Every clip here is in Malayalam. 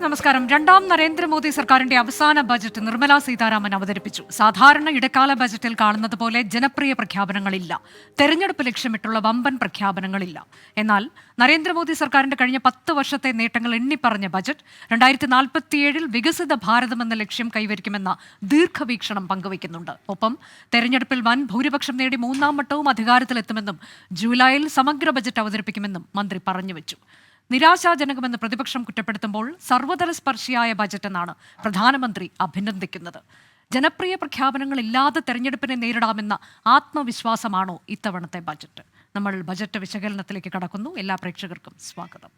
നമസ്കാരം. രണ്ടാം നരേന്ദ്രമോദി സർക്കാരിന്റെ അവസാന ബജറ്റ് നിർമ്മലാ സീതാരാമൻ അവതരിപ്പിച്ചു. സാധാരണ ഇടക്കാല ബജറ്റിൽ കാണുന്നത് പോലെ ജനപ്രിയ പ്രഖ്യാപനങ്ങളില്ല, തെരഞ്ഞെടുപ്പ് ലക്ഷ്യമിട്ടുള്ള വമ്പൻ പ്രഖ്യാപനങ്ങളില്ല. എന്നാൽ നരേന്ദ്രമോദി സർക്കാരിന്റെ കഴിഞ്ഞ 10 വർഷത്തെ നേട്ടങ്ങൾ എണ്ണിപ്പറഞ്ഞ ബജറ്റ് 2047 വികസിത ഭാരതം എന്ന ലക്ഷ്യം കൈവരിക്കുമെന്ന ദീർഘവീക്ഷണം പങ്കുവയ്ക്കുന്നുണ്ട്. ഒപ്പം തെരഞ്ഞെടുപ്പിൽ വൻ ഭൂരിപക്ഷം നേടി 3ാം വട്ടവും അധികാരത്തിലെത്തുമെന്നും ജൂലൈയിൽ സമഗ്ര ബജറ്റ് അവതരിപ്പിക്കുമെന്നും മന്ത്രി പറഞ്ഞുവെച്ചു. നിരാശാജനകമെന്ന് പ്രതിപക്ഷം കുറ്റപ്പെടുത്തുമ്പോൾ സർവ്വതല സ്പർശിയായ ബജറ്റെന്നാണ് പ്രധാനമന്ത്രി അഭിനന്ദിക്കുന്നത്. ജനപ്രിയ പ്രഖ്യാപനങ്ങളില്ലാതെ തെരഞ്ഞെടുപ്പിനെ നേരിടാമെന്ന ആത്മവിശ്വാസമാണോ ഇത്തവണത്തെ ബജറ്റ്? നമ്മൾ ബജറ്റ് വിശകലനത്തിലേക്ക് കടക്കുന്നു. എല്ലാ പ്രേക്ഷകർക്കും സ്വാഗതം.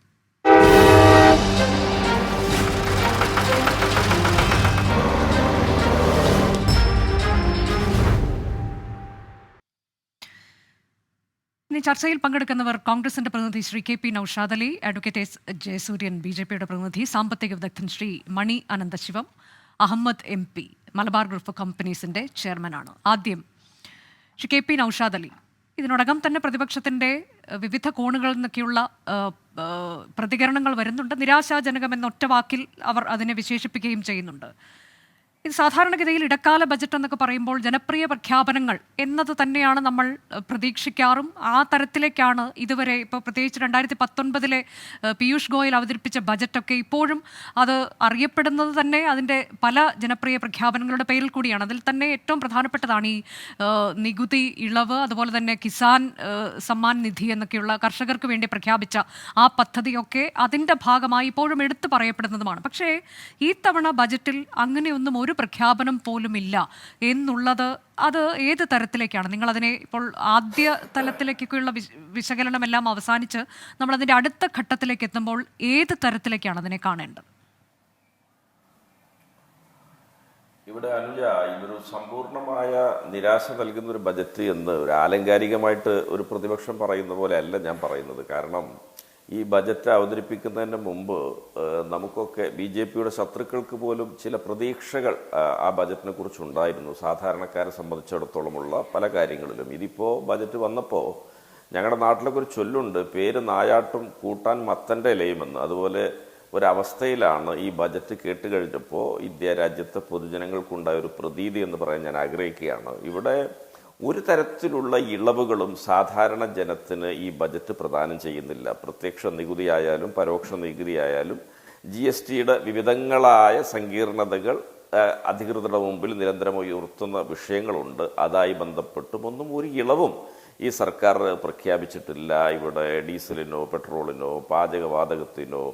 ഇനി ചർച്ചയിൽ പങ്കെടുക്കുന്നവർ കോൺഗ്രസിന്റെ പ്രതിനിധി Shri KP Naushad Ali, advocate S Jayasuryan, BJPയുടെ പ്രതിനിധി സാമ്പത്തിക വിദഗ്ധൻ Shri Mani Ananthasivam, Ahammed MP Malabar group of കമ്പനീസിന്റെ ചെയർമാനാണ്. ആദ്യം ശ്രീ KP നൌഷാദ് അലി, ഇതിനോടകം തന്നെ പ്രതിപക്ഷത്തിന്റെ വിവിധ കോണുകളിൽ നിന്നൊക്കെയുള്ള പ്രതികരണങ്ങൾ വരുന്നുണ്ട്. നിരാശാജനകമെന്ന ഒറ്റ വാക്കിൽ അവർ അതിനെ വിശേഷിപ്പിക്കുകയും ചെയ്യുന്നുണ്ട്. ഇത് സാധാരണഗതിയിൽ ഇടക്കാല ബജറ്റ് എന്നൊക്കെ പറയുമ്പോൾ ജനപ്രിയ പ്രഖ്യാപനങ്ങൾ എന്നത് തന്നെയാണ് നമ്മൾ പ്രതീക്ഷിക്കാറും. ആ തരത്തിലേക്കാണ് ഇതുവരെ, ഇപ്പോൾ പ്രത്യേകിച്ച് 2019 പീയൂഷ് ഗോയൽ അവതരിപ്പിച്ച ബജറ്റൊക്കെ ഇപ്പോഴും അത് അറിയപ്പെടുന്നത് തന്നെ അതിൻ്റെ പല ജനപ്രിയ പ്രഖ്യാപനങ്ങളുടെ പേരിൽ കൂടിയാണ്. അതിൽ തന്നെ ഏറ്റവും പ്രധാനപ്പെട്ടതാണ് ഈ നികുതി ഇളവ്, അതുപോലെ തന്നെ കിസാൻ സമ്മാൻ നിധി എന്നൊക്കെയുള്ള കർഷകർക്ക് വേണ്ടി പ്രഖ്യാപിച്ച ആ പദ്ധതിയൊക്കെ അതിൻ്റെ ഭാഗമായി ഇപ്പോഴും എടുത്തു പറയപ്പെടുന്നതുമാണ്. പക്ഷേ ഈ തവണ ബജറ്റിൽ അങ്ങനെയൊന്നും ഒരു പ്രഖ്യാപനം പോലുമില്ല എന്നുള്ളത് അത് ഏത് തരത്തിലേക്കാണ് നിങ്ങളതിനെ ഇപ്പോൾ ആദ്യ തലത്തിലേക്കൊക്കെയുള്ള വിശകലനമെല്ലാം അവസാനിച്ച് നമ്മളതിൻ്റെ അടുത്ത ഘട്ടത്തിലേക്ക് എത്തുമ്പോൾ ഏത് തരത്തിലേക്കാണ് അതിനെ കാണേണ്ടത്? ഇവിടെ അനുജ, ഇതൊരു സമ്പൂർണമായ നിരാശ നൽകുന്ന ഒരു ബജറ്റ് എന്ന് ഒരു ആലങ്കാരികമായിട്ട് ഒരു പ്രതിപക്ഷം പറയുന്ന പോലെ അല്ല ഞാൻ പറയുന്നത്. കാരണം ഈ ബജറ്റ് അവതരിപ്പിക്കുന്നതിന് മുമ്പ് നമുക്കൊക്കെ BJPയുടെ ശത്രുക്കൾക്ക് പോലും ചില പ്രതീക്ഷകൾ ആ ബജറ്റിനെ കുറിച്ചുണ്ടായിരുന്നു, സാധാരണക്കാരെ സംബന്ധിച്ചിടത്തോളമുള്ള പല കാര്യങ്ങളിലും. ഇതിപ്പോൾ ബജറ്റ് വന്നപ്പോൾ ഞങ്ങളുടെ നാട്ടിലൊക്കെ ഒരു ചൊല്ലുണ്ട്, പേര് നായാട്ടും കൂട്ടാൻ മത്തൻ്റെ ഇലയുമെന്ന്. അതുപോലെ ഒരവസ്ഥയിലാണ് ഈ ബജറ്റ് കേട്ട് കഴിഞ്ഞപ്പോൾ ഇന്ത്യ രാജ്യത്തെ പൊതുജനങ്ങൾക്കുണ്ടായ ഒരു പ്രതീതി എന്ന് പറയാൻ ഞാൻ ആഗ്രഹിക്കുകയാണ്. ഇവിടെ ഒരു തരത്തിലുള്ള ഇളവുകളും സാധാരണ ജനത്തിന് ഈ ബജറ്റ് പ്രദാനം ചെയ്യുന്നില്ല. പ്രത്യക്ഷ നികുതിയായാലും പരോക്ഷ നികുതിയായാലും GSTയുടെ വിവിധങ്ങളായ സങ്കീർണതകൾ അധികൃതരുടെ മുമ്പിൽ നിരന്തരം ഉയർത്തുന്ന വിഷയങ്ങളുണ്ട്. അതായി ബന്ധപ്പെട്ടും ഒന്നും ഒരു ഇളവും ഈ സർക്കാർ പ്രഖ്യാപിച്ചിട്ടില്ല. ഇവിടെ ഡീസലിനോ പെട്രോളിനോ പാചകവാതകത്തിനോ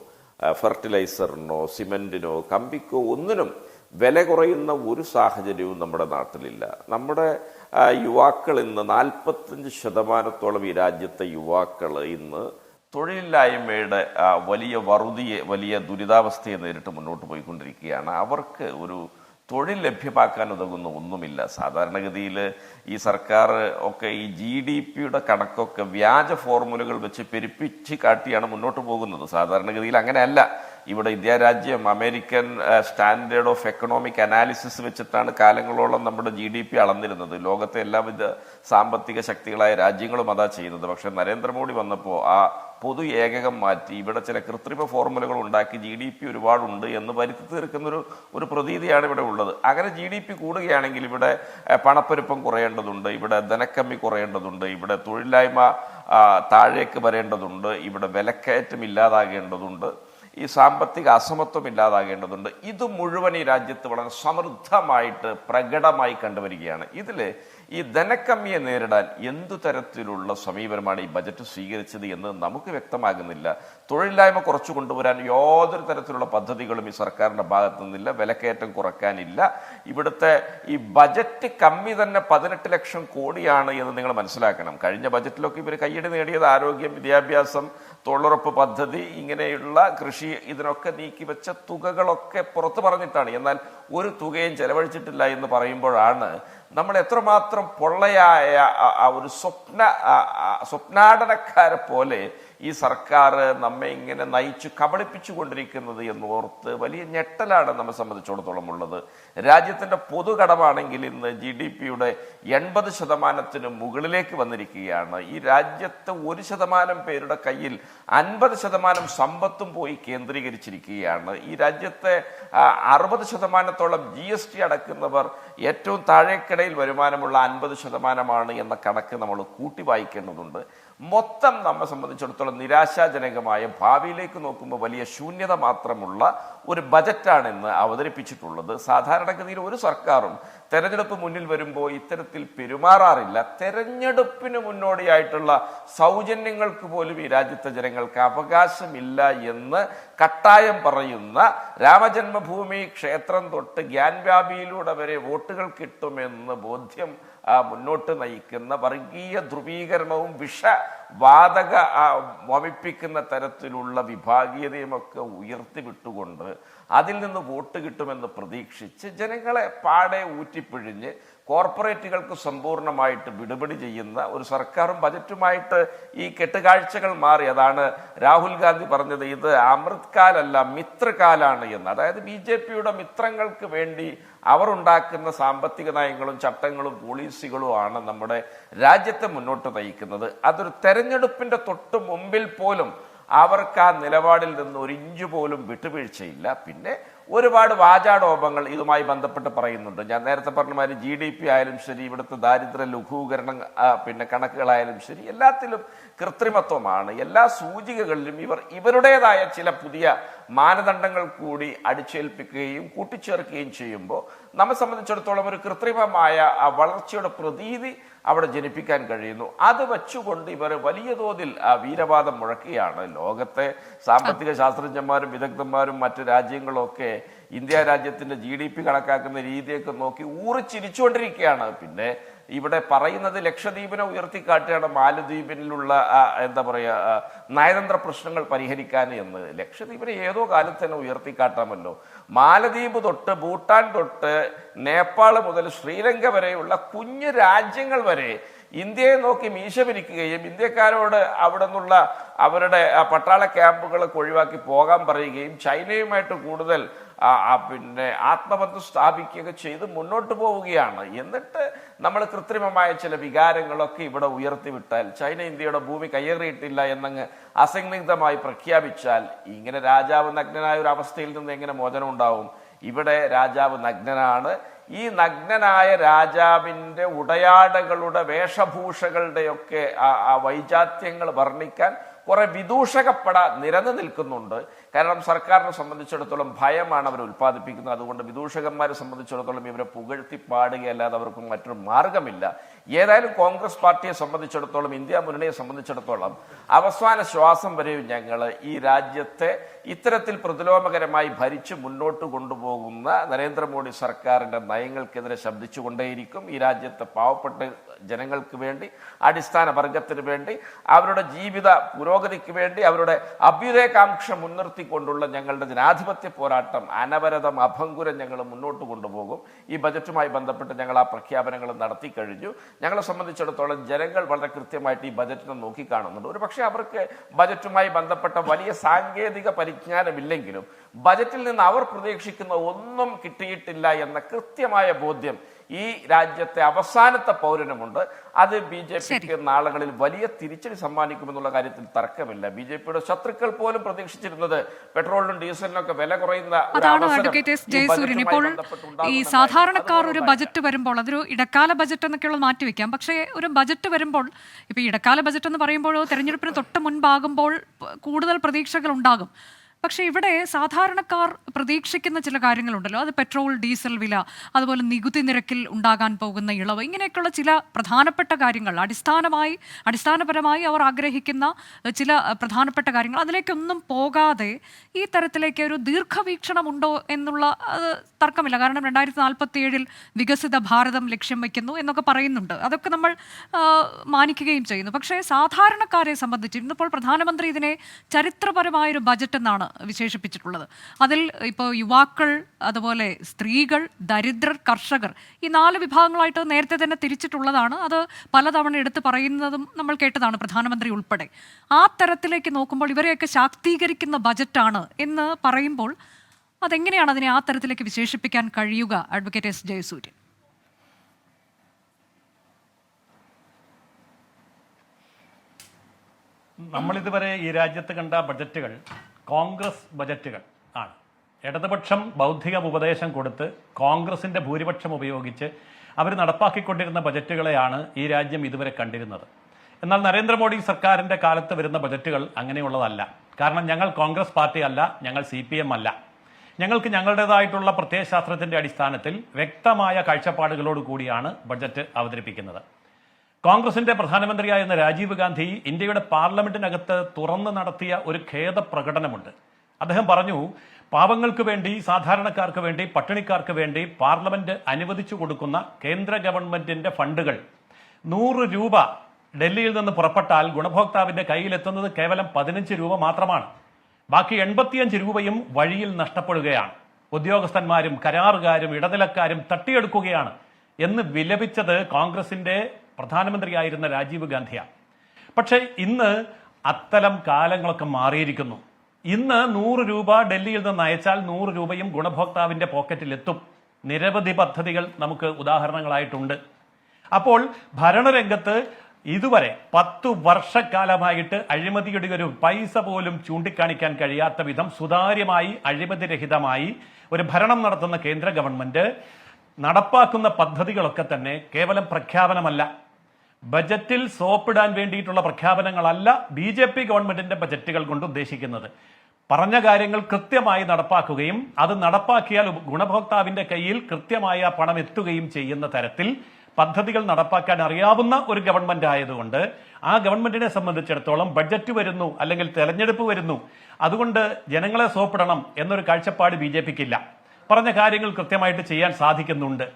ഫെർട്ടിലൈസറിനോ സിമെന്റിനോ കമ്പിക്കോ ഒന്നിനും വില കുറയുന്ന ഒരു സാഹചര്യവും നമ്മുടെ നാട്ടിലില്ല. നമ്മുടെ യുവാക്കൾ ഇന്ന് 45% ഈ രാജ്യത്തെ യുവാക്കൾ ഇന്ന് തൊഴിലില്ലായ്മയുടെ വലിയ ദുരിതാവസ്ഥയെ നേരിട്ട് മുന്നോട്ട് പോയിക്കൊണ്ടിരിക്കുകയാണ്. അവർക്ക് ഒരു തൊഴിൽ ലഭ്യമാക്കാൻ ഉതകുന്ന ഒന്നുമില്ല. സാധാരണഗതിയിൽ ഈ സർക്കാർ ഒക്കെ ഈ GDPയുടെ കണക്കൊക്കെ വ്യാജ ഫോർമുലകൾ വെച്ച് പെരുപ്പിച്ച് കാട്ടിയാണ് മുന്നോട്ട് പോകുന്നത്. സാധാരണഗതിയിൽ അങ്ങനെയല്ല. ഇവിടെ ഇന്ത്യ രാജ്യം American standard of economic analysis വെച്ചിട്ടാണ് കാലങ്ങളോളം നമ്മുടെ GDP അളന്നിരുന്നത്. ലോകത്തെ എല്ലാവിധ സാമ്പത്തിക ശക്തികളായ രാജ്യങ്ങളും അതാ ചെയ്യുന്നത്. പക്ഷെ നരേന്ദ്രമോദി വന്നപ്പോൾ ആ പൊതു ഏകകം മാറ്റി ഇവിടെ ചില കൃത്രിമ ഫോർമുലകൾ ഉണ്ടാക്കി GDP ഒരുപാടുണ്ട് എന്ന് വരുത്തി തീർക്കുന്ന ഒരു പ്രതീതിയാണ് ഇവിടെ ഉള്ളത്. അങ്ങനെ GDP കൂടുകയാണെങ്കിൽ ഇവിടെ പണപ്പെരുപ്പം കുറയേണ്ടതുണ്ട്, ഇവിടെ ധനക്കമ്മി കുറയേണ്ടതുണ്ട്, ഇവിടെ തൊഴിലില്ലായ്മ താഴേക്ക് വരേണ്ടതുണ്ട്, ഇവിടെ വിലക്കയറ്റം ഇല്ലാതാകേണ്ടതുണ്ട്, ഈ സാമ്പത്തിക അസമത്വം ഇല്ലാതാകേണ്ടതുണ്ട്. ഇത് മുഴുവൻ ഈ രാജ്യത്ത് വളരെ സമൃദ്ധമായിട്ട് പ്രകടമായി കണ്ടുവരികയാണ്. ഇതിൽ ഈ ധനക്കമ്മിയെ നേരിടാൻ എന്തു തരത്തിലുള്ള സമീപനമാണ് ഈ ബജറ്റ് സ്വീകരിച്ചത് എന്ന് നമുക്ക് വ്യക്തമാകുന്നില്ല. തൊഴിലില്ലായ്മ കുറച്ചു കൊണ്ടുവരാൻ യാതൊരു തരത്തിലുള്ള പദ്ധതികളും ഈ സർക്കാരിന്റെ ഭാഗത്തു നിന്നില്ല. വിലക്കയറ്റം കുറയ്ക്കാനില്ല. ഇവിടുത്തെ ഈ ബജറ്റ് കമ്മി തന്നെ 18 ലക്ഷം കോടിയാണ് എന്ന് നിങ്ങൾ മനസ്സിലാക്കണം. കഴിഞ്ഞ ബജറ്റിലൊക്കെ ഇവർ കയ്യടി നേടിയത് ആരോഗ്യം, വിദ്യാഭ്യാസം, തൊഴിലുറപ്പ് പദ്ധതി, ഇങ്ങനെയുള്ള കൃഷി, ഇതിനൊക്കെ നീക്കിവെച്ച തുകകളൊക്കെ പുറത്തു പറഞ്ഞിട്ടാണ്. എന്നാൽ ഒരു തുകയും ചെലവഴിച്ചിട്ടില്ല എന്ന് പറയുമ്പോഴാണ് നമ്മൾ എത്രമാത്രം പൊള്ളയായ ഒരു സ്വപ്നാടനക്കാരെ പോലെ ഈ സർക്കാർ നമ്മെ ഇങ്ങനെ നയിച്ചു കബളിപ്പിച്ചു കൊണ്ടിരിക്കുന്നത് എന്നോർത്ത് വലിയ ഞെട്ടലാണ് നമ്മെ സംബന്ധിച്ചിടത്തോളം ഉള്ളത്. രാജ്യത്തിൻ്റെ പൊതുകടമാണെങ്കിൽ ഇന്ന് GDP-യുടെ 80% മുകളിലേക്ക് വന്നിരിക്കുകയാണ്. ഈ രാജ്യത്ത് 1% പേരുടെ കയ്യിൽ 50% സമ്പത്തും പോയി കേന്ദ്രീകരിച്ചിരിക്കുകയാണ്. ഈ രാജ്യത്തെ 60%-ഓളം GST അടക്കുന്നവർ ഏറ്റവും താഴേക്കിടയിൽ വരുമാനമുള്ള 50%-ആണ് എന്ന കണക്ക് നമ്മൾ കൂട്ടി വായിക്കേണ്ടതുണ്ട്. മൊത്തം നമ്മെ സംബന്ധിച്ചിടത്തോളം നിരാശാജനകമായ, ഭാവിയിലേക്ക് നോക്കുമ്പോൾ വലിയ ശൂന്യത മാത്രമുള്ള ഒരു ബജറ്റാണ് ഇന്ന് അവതരിപ്പിച്ചിട്ടുള്ളത്. സാധാരണഗതിയിൽ ഒരു സർക്കാരും തെരഞ്ഞെടുപ്പ് മുന്നിൽ വരുമ്പോൾ ഇത്തരത്തിൽ പെരുമാറാറില്ല. തെരഞ്ഞെടുപ്പിന് മുന്നോടിയായിട്ടുള്ള സൗജന്യങ്ങൾക്ക് പോലും ഈ രാജ്യത്തെ ജനങ്ങൾക്ക് അവകാശമില്ല എന്ന് കട്ടായം പറയുന്ന, രാമജന്മഭൂമി ക്ഷേത്രം തൊട്ട് ഗ്യാൻവ്യാപിയിലൂടെ വരെ വോട്ടുകൾ കിട്ടുമെന്ന് ബോധ്യം മുന്നോട്ട് നയിക്കുന്ന, വർഗീയ ധ്രുവീകരണവും വിഷവാതക വമിപ്പിക്കുന്ന തരത്തിലുള്ള വിഭാഗീയതയുമൊക്കെ ഉയർത്തിവിട്ടുകൊണ്ട് അതിൽ നിന്ന് വോട്ട് കിട്ടുമെന്ന് പ്രതീക്ഷിച്ച് ജനങ്ങളെ പാടെ ഊറ്റിപ്പിഴിഞ്ഞ് കോർപ്പറേറ്റുകൾക്ക് സമ്പൂർണ്ണമായിട്ട് വിടുപടി ചെയ്യുന്ന ഒരു സർക്കാരും ബജറ്റുമായിട്ട് ഈ കെട്ടുകാഴ്ചകൾ മാറി. അതാണ് രാഹുൽ ഗാന്ധി പറഞ്ഞത്, ഇത് അമൃത് കാലല്ല മിത്രകാലാണ് എന്ന്. അതായത് BJP-യുടെ മിത്രങ്ങൾക്ക് വേണ്ടി അവർ ഉണ്ടാക്കുന്ന സാമ്പത്തിക നയങ്ങളും ചട്ടങ്ങളും പോളിസികളുമാണ് നമ്മുടെ രാജ്യത്തെ മുന്നോട്ട് നയിക്കുന്നത്. അതൊരു തെരഞ്ഞെടുപ്പിന്റെ തൊട്ട് മുമ്പിൽ പോലും അവർക്ക് ആ നിലപാടിൽ നിന്ന് ഒരു ഇഞ്ച് പോലും വിട്ടുവീഴ്ചയില്ല. പിന്നെ ഒരുപാട് വാചാടോപങ്ങൾ ഇതുമായി ബന്ധപ്പെട്ട് പറയുന്നുണ്ട്. ഞാൻ നേരത്തെ പറഞ്ഞ മാതിരി GDP ആയാലും ശരി, ഇവിടുത്തെ ദാരിദ്ര്യ ലഘൂകരണം പിന്നെ കണക്കുകളായാലും ശരി, എല്ലാത്തിലും കൃത്രിമത്വമാണ്. എല്ലാ സൂചികകളിലും ഇവരുടേതായ ചില പുതിയ മാനദണ്ഡങ്ങൾ കൂടി അടിച്ചേൽപ്പിക്കുകയും കൂട്ടിച്ചേർക്കുകയും ചെയ്യുമ്പോൾ നമ്മെ സംബന്ധിച്ചിടത്തോളം ഒരു കൃത്രിമമായ വളർച്ചയുടെ പ്രതീതി അവിടെ ജനിപ്പിക്കാൻ കഴിയുന്നു. അത് വെച്ചുകൊണ്ട് ഇവർ വലിയ തോതിൽ വീരവാദം മുഴക്കുകയാണ്. ലോകത്തെ സാമ്പത്തിക ശാസ്ത്രജ്ഞന്മാരും വിദഗ്ധന്മാരും മറ്റ് രാജ്യങ്ങളൊക്കെ ഇന്ത്യ രാജ്യത്തിന്റെ GDP കണക്കാക്കുന്ന രീതിയൊക്കെ നോക്കി ഊറിച്ചിരിച്ചുകൊണ്ടിരിക്കുകയാണ്. പിന്നെ ഇവിടെ പറയുന്നത് ലക്ഷദ്വീപിനെ ഉയർത്തിക്കാട്ടുകയാണ്, മാലദ്വീപിലുള്ള എന്താ പറയുക നയതന്ത്ര പ്രശ്നങ്ങൾ പരിഹരിക്കാൻ എന്ന്. ലക്ഷദ്വീപിനെ ഏതോ കാലത്ത് തന്നെ ഉയർത്തിക്കാട്ടാമല്ലോ. മാലദ്വീപ് തൊട്ട് ഭൂട്ടാൻ തൊട്ട് നേപ്പാൾ മുതൽ ശ്രീലങ്ക വരെയുള്ള കുഞ്ഞു രാജ്യങ്ങൾ വരെ ഇന്ത്യയെ നോക്കി മീശ പിരിക്കുകയും ഇന്ത്യക്കാരോട് അവിടെ നിന്നുള്ള അവരുടെ പട്ടാള ക്യാമ്പുകളൊക്കെ ഒഴിവാക്കി പോകാൻ പറയുകയും ചൈനയുമായിട്ട് കൂടുതൽ പിന്നെ ആത്മബന്ധം സ്ഥാപിക്കുകയൊക്കെ ചെയ്ത് മുന്നോട്ട് പോവുകയാണ്. എന്നിട്ട് നമ്മൾ കൃത്രിമമായ ചില വികാരങ്ങളൊക്കെ ഇവിടെ ഉയർത്തിവിട്ടാൽ, ചൈന ഇന്ത്യയുടെ ഭൂമി കയ്യേറിയിട്ടില്ല എന്നങ്ങ് അസന്നിഗ്ധമായി പ്രഖ്യാപിച്ചാൽ, ഇങ്ങനെ രാജാവ് നഗ്നനായ ഒരു അവസ്ഥയിൽ നിന്ന് എങ്ങനെ മോചനം ഉണ്ടാവും? ഇവിടെ രാജാവ് നഗ്നനാണ്. ഈ നഗ്നനായ രാജാവിൻ്റെ ഉടയാടകളുടെ വേഷഭൂഷകളുടെയൊക്കെ ആ വൈജാത്യങ്ങൾ വർണ്ണിക്കാൻ കുറെ വിദൂഷകപ്പട നിരന്നു നിൽക്കുന്നുണ്ട്. കാരണം സർക്കാരിനെ സംബന്ധിച്ചിടത്തോളം ഭയമാണ് അവർ ഉൽപ്പാദിപ്പിക്കുന്നത്. അതുകൊണ്ട് വിദൂഷകന്മാരെ സംബന്ധിച്ചിടത്തോളം ഇവരെ പുകഴ്ത്തി പാടുകയല്ലാതെ അവർക്ക് മറ്റൊരു മാർഗമില്ല. ഏതായാലും കോൺഗ്രസ് പാർട്ടിയെ സംബന്ധിച്ചിടത്തോളം, ഇന്ത്യ മുന്നണിയെ സംബന്ധിച്ചിടത്തോളം അവസാന ശ്വാസം വരെയും ഞങ്ങൾ ഈ രാജ്യത്തെ ഇത്തരത്തിൽ പ്രതിലോമകരമായി ഭരിച്ച് മുന്നോട്ട് കൊണ്ടുപോകുന്ന നരേന്ദ്രമോദി സർക്കാരിൻ്റെ നയങ്ങൾക്കെതിരെ ശബ്ദിച്ചുകൊണ്ടേയിരിക്കും. ഈ രാജ്യത്തെ പാവപ്പെട്ട ജനങ്ങൾക്ക് വേണ്ടി, അടിസ്ഥാന വർഗത്തിന് വേണ്ടി, അവരുടെ ജീവിത പുരോഗതിക്ക് വേണ്ടി, അവരുടെ അഭ്യുദയകാംക്ഷ മുൻനിർത്തിക്കൊണ്ടുള്ള ഞങ്ങളുടെ ജനാധിപത്യ പോരാട്ടം അനവരതം അഭംഗുരം ഞങ്ങൾ മുന്നോട്ട് കൊണ്ടുപോകും. ഈ ബജറ്റുമായി ബന്ധപ്പെട്ട് ഞങ്ങൾ ആ പ്രഖ്യാപനങ്ങൾ നടത്തി കഴിഞ്ഞു. ഞങ്ങളെ സംബന്ധിച്ചിടത്തോളം ജനങ്ങൾ വളരെ കൃത്യമായിട്ട് ഈ ബജറ്റിനെ നോക്കിക്കാണുന്നുണ്ട്. ഒരു പക്ഷേ അവർക്ക് ബജറ്റുമായി ബന്ധപ്പെട്ട വലിയ സാങ്കേതിക പരിജ്ഞാനമില്ലെങ്കിലും ബജറ്റിൽ നിന്ന് അവർ പ്രതീക്ഷിക്കുന്ന ഒന്നും കിട്ടിയിട്ടില്ല എന്ന കൃത്യമായ ബോധ്യം ഈ രാജ്യത്തെ അവസാനത്തെ പൗരനുമുണ്ട്. അത് BJP-ക്ക് നാളുകളിൽ വലിയ തിരിച്ചടി സമ്മാനിക്കുമെന്നുള്ള കാര്യത്തിൽ തർക്കമില്ല. BJP-യുടെ ശത്രുക്കൾ പോലും പ്രതീക്ഷിച്ചിരുന്നത് പെട്രോളിനും ഡീസലിനും ഒക്കെ വില കുറയുന്ന ഇപ്പോൾ ഈ സാധാരണക്കാർ ഒരു ബജറ്റ് വരുമ്പോൾ, അതൊരു ഇടക്കാല ബജറ്റ് എന്നൊക്കെയുള്ളത് മാറ്റിവെക്കാം. പക്ഷേ ഒരു ബജറ്റ് വരുമ്പോൾ, ഇപ്പൊ ഇടക്കാല ബജറ്റ് എന്ന് പറയുമ്പോഴോ തെരഞ്ഞെടുപ്പിന് തൊട്ട് മുൻപാകുമ്പോൾ കൂടുതൽ പ്രതീക്ഷകൾ ഉണ്ടാകും. പക്ഷേ ഇവിടെ സാധാരണക്കാർ പ്രതീക്ഷിക്കുന്ന ചില കാര്യങ്ങളുണ്ടല്ലോ, അത് പെട്രോൾ ഡീസൽ വില, അതുപോലെ നികുതി നിരക്കിൽ ഉണ്ടാകാൻ പോകുന്ന ഇളവ്, ഇങ്ങനെയൊക്കെയുള്ള ചില പ്രധാനപ്പെട്ട കാര്യങ്ങൾ, അടിസ്ഥാനപരമായി അവർ ആഗ്രഹിക്കുന്ന ചില പ്രധാനപ്പെട്ട കാര്യങ്ങൾ, അതിലേക്കൊന്നും പോകാതെ ഈ തരത്തിലേക്ക് ഒരു ദീർഘവീക്ഷണം ഉണ്ടോ എന്നുള്ള തർക്കമില്ല. കാരണം 2047 വികസിത ഭാരതം ലക്ഷ്യം വയ്ക്കുന്നു എന്നൊക്കെ പറയുന്നുണ്ട്. അതൊക്കെ നമ്മൾ മാനിക്കുകയും ചെയ്യുന്നു. പക്ഷേ സാധാരണക്കാരെ സംബന്ധിച്ച് ഇന്നിപ്പോൾ പ്രധാനമന്ത്രി ഇതിനെ ചരിത്രപരമായൊരു ബജറ്റ് എന്നാണ് വിശേഷിപ്പിച്ചിട്ടുള്ളത്. അതിൽ ഇപ്പോൾ യുവാക്കൾ, അതുപോലെ സ്ത്രീകൾ, ദരിദ്രർ, കർഷകർ, ഈ 4 വിഭാഗങ്ങളായിട്ട് നേരത്തെ തന്നെ തിരിച്ചിട്ടുള്ളതാണ്. അത് പലതവണ എടുത്ത് പറയുന്നതും നമ്മൾ കേട്ടതാണ്, പ്രധാനമന്ത്രി ഉൾപ്പെടെ. ആ തരത്തിലേക്ക് നോക്കുമ്പോൾ ഇവരെയൊക്കെ ശാക്തീകരിക്കുന്ന ബജറ്റാണ് എന്ന് പറയുമ്പോൾ അതെങ്ങനെയാണ് അതിനെ ആ തരത്തിലേക്ക് വിശേഷിപ്പിക്കാൻ കഴിയുക, അഡ്വക്കേറ്റ് എസ് ജയസൂര്യൻ? നമ്മളിതുവരെ ഈ രാജ്യത്ത് കണ്ട ബജറ്റുകൾ കോൺഗ്രസ് ബജറ്റുകൾ ആണ്. ഇടതുപക്ഷം ബൗദ്ധിക ഉപദേശം കൊടുത്ത് കോൺഗ്രസിന്റെ ഭൂരിപക്ഷം ഉപയോഗിച്ച് അവർ നടപ്പാക്കിക്കൊണ്ടിരുന്ന ബജറ്റുകളെയാണ് ഈ രാജ്യം ഇതുവരെ കണ്ടിരുന്നത്. എന്നാൽ നരേന്ദ്രമോദി സർക്കാരിന്റെ കാലത്ത് വരുന്ന ബജറ്റുകൾ അങ്ങനെയുള്ളതല്ല. കാരണം ഞങ്ങൾ കോൺഗ്രസ് പാർട്ടി അല്ല, ഞങ്ങൾ CPM അല്ല. ഞങ്ങൾക്ക് ഞങ്ങളുടേതായിട്ടുള്ള പ്രത്യയശാസ്ത്രത്തിന്റെ അടിസ്ഥാനത്തിൽ വ്യക്തമായ കാഴ്ചപ്പാടുകളോട് കൂടിയാണ് ബജറ്റ് അവതരിപ്പിക്കുന്നത്. കോൺഗ്രസിന്റെ പ്രധാനമന്ത്രിയായിരുന്ന രാജീവ് ഗാന്ധി ഇന്ത്യയുടെ പാർലമെന്റിനകത്ത് തുറന്നു നടത്തിയ ഒരു ഖേദ പ്രകടനമുണ്ട്. അദ്ദേഹം പറഞ്ഞു, പാവങ്ങൾക്ക് വേണ്ടി, സാധാരണക്കാർക്ക് വേണ്ടി, പട്ടിണിക്കാർക്ക് വേണ്ടി പാർലമെന്റ് അനുവദിച്ചു കൊടുക്കുന്ന കേന്ദ്ര ഗവൺമെന്റിന്റെ ഫണ്ടുകൾ 100 രൂപ ഡൽഹിയിൽ നിന്ന് പുറപ്പെട്ടാൽ ഗുണഭോക്താവിന്റെ കയ്യിലെത്തുന്നത് കേവലം 15 രൂപ മാത്രമാണ്. ബാക്കി 85 രൂപയും വഴിയിൽ നഷ്ടപ്പെടുകയാണ്. ഉദ്യോഗസ്ഥന്മാരും കരാറുകാരും ഇടനിലക്കാരും തട്ടിയെടുക്കുകയാണ് എന്ന് വിലപിച്ചത് കോൺഗ്രസിന്റെ പ്രധാനമന്ത്രിയായിരുന്ന രാജീവ് ഗാന്ധിയാണ്. പക്ഷേ ഇന്ന് അത്തരം കാലങ്ങളൊക്കെ മാറിയിരിക്കുന്നു. ഇന്ന് 100 രൂപ ഡൽഹിയിൽ നിന്ന് അയച്ചാൽ 100 രൂപയും ഗുണഭോക്താവിന്റെ പോക്കറ്റിലെത്തും. നിരവധി പദ്ധതികൾ നമുക്ക് ഉദാഹരണങ്ങളായിട്ടുണ്ട്. അപ്പോൾ ഭരണരംഗത്ത് ഇതുവരെ 10 വർഷക്കാലമായിട്ട് അഴിമതിയുടെ ഒരു പൈസ പോലും ചൂണ്ടിക്കാണിക്കാൻ കഴിയാത്ത വിധം സുതാര്യമായി, അഴിമതിരഹിതമായി ഒരു ഭരണം നടത്തുന്ന കേന്ദ്ര ഗവൺമെന്റ് നടപ്പാക്കുന്ന പദ്ധതികളൊക്കെ തന്നെ കേവലം പ്രഖ്യാപനമല്ല, ബജറ്റിൽ സോപ്പിടാൻ വേണ്ടിയിട്ടുള്ള പ്രഖ്യാപനങ്ങളല്ല BJP ഗവൺമെന്റിന്റെ ബജറ്റുകൾ കൊണ്ട് ഉദ്ദേശിക്കുന്നത്. പറഞ്ഞ കാര്യങ്ങൾ കൃത്യമായി നടപ്പാക്കുകയും അത് നടപ്പാക്കിയാൽ ഗുണഭോക്താവിന്റെ കയ്യിൽ കൃത്യമായ പണം എത്തുകയും ചെയ്യുന്ന തരത്തിൽ പദ്ധതികൾ നടപ്പാക്കാൻ അറിയാവുന്ന ഒരു ഗവൺമെന്റ് ആയതുകൊണ്ട് ആ ഗവൺമെന്റിനെ സംബന്ധിച്ചിടത്തോളം ബഡ്ജറ്റ് വരുന്നു അല്ലെങ്കിൽ തെരഞ്ഞെടുപ്പ് വരുന്നു, അതുകൊണ്ട് ജനങ്ങളെ സോപ്പിടണം എന്നൊരു കാഴ്ചപ്പാട് BJPക്കില്ല. പറഞ്ഞ കാര്യങ്ങൾ കൃത്യമായിട്ട് ചെയ്യാൻ സാധിക്കുന്നുണ്ട്.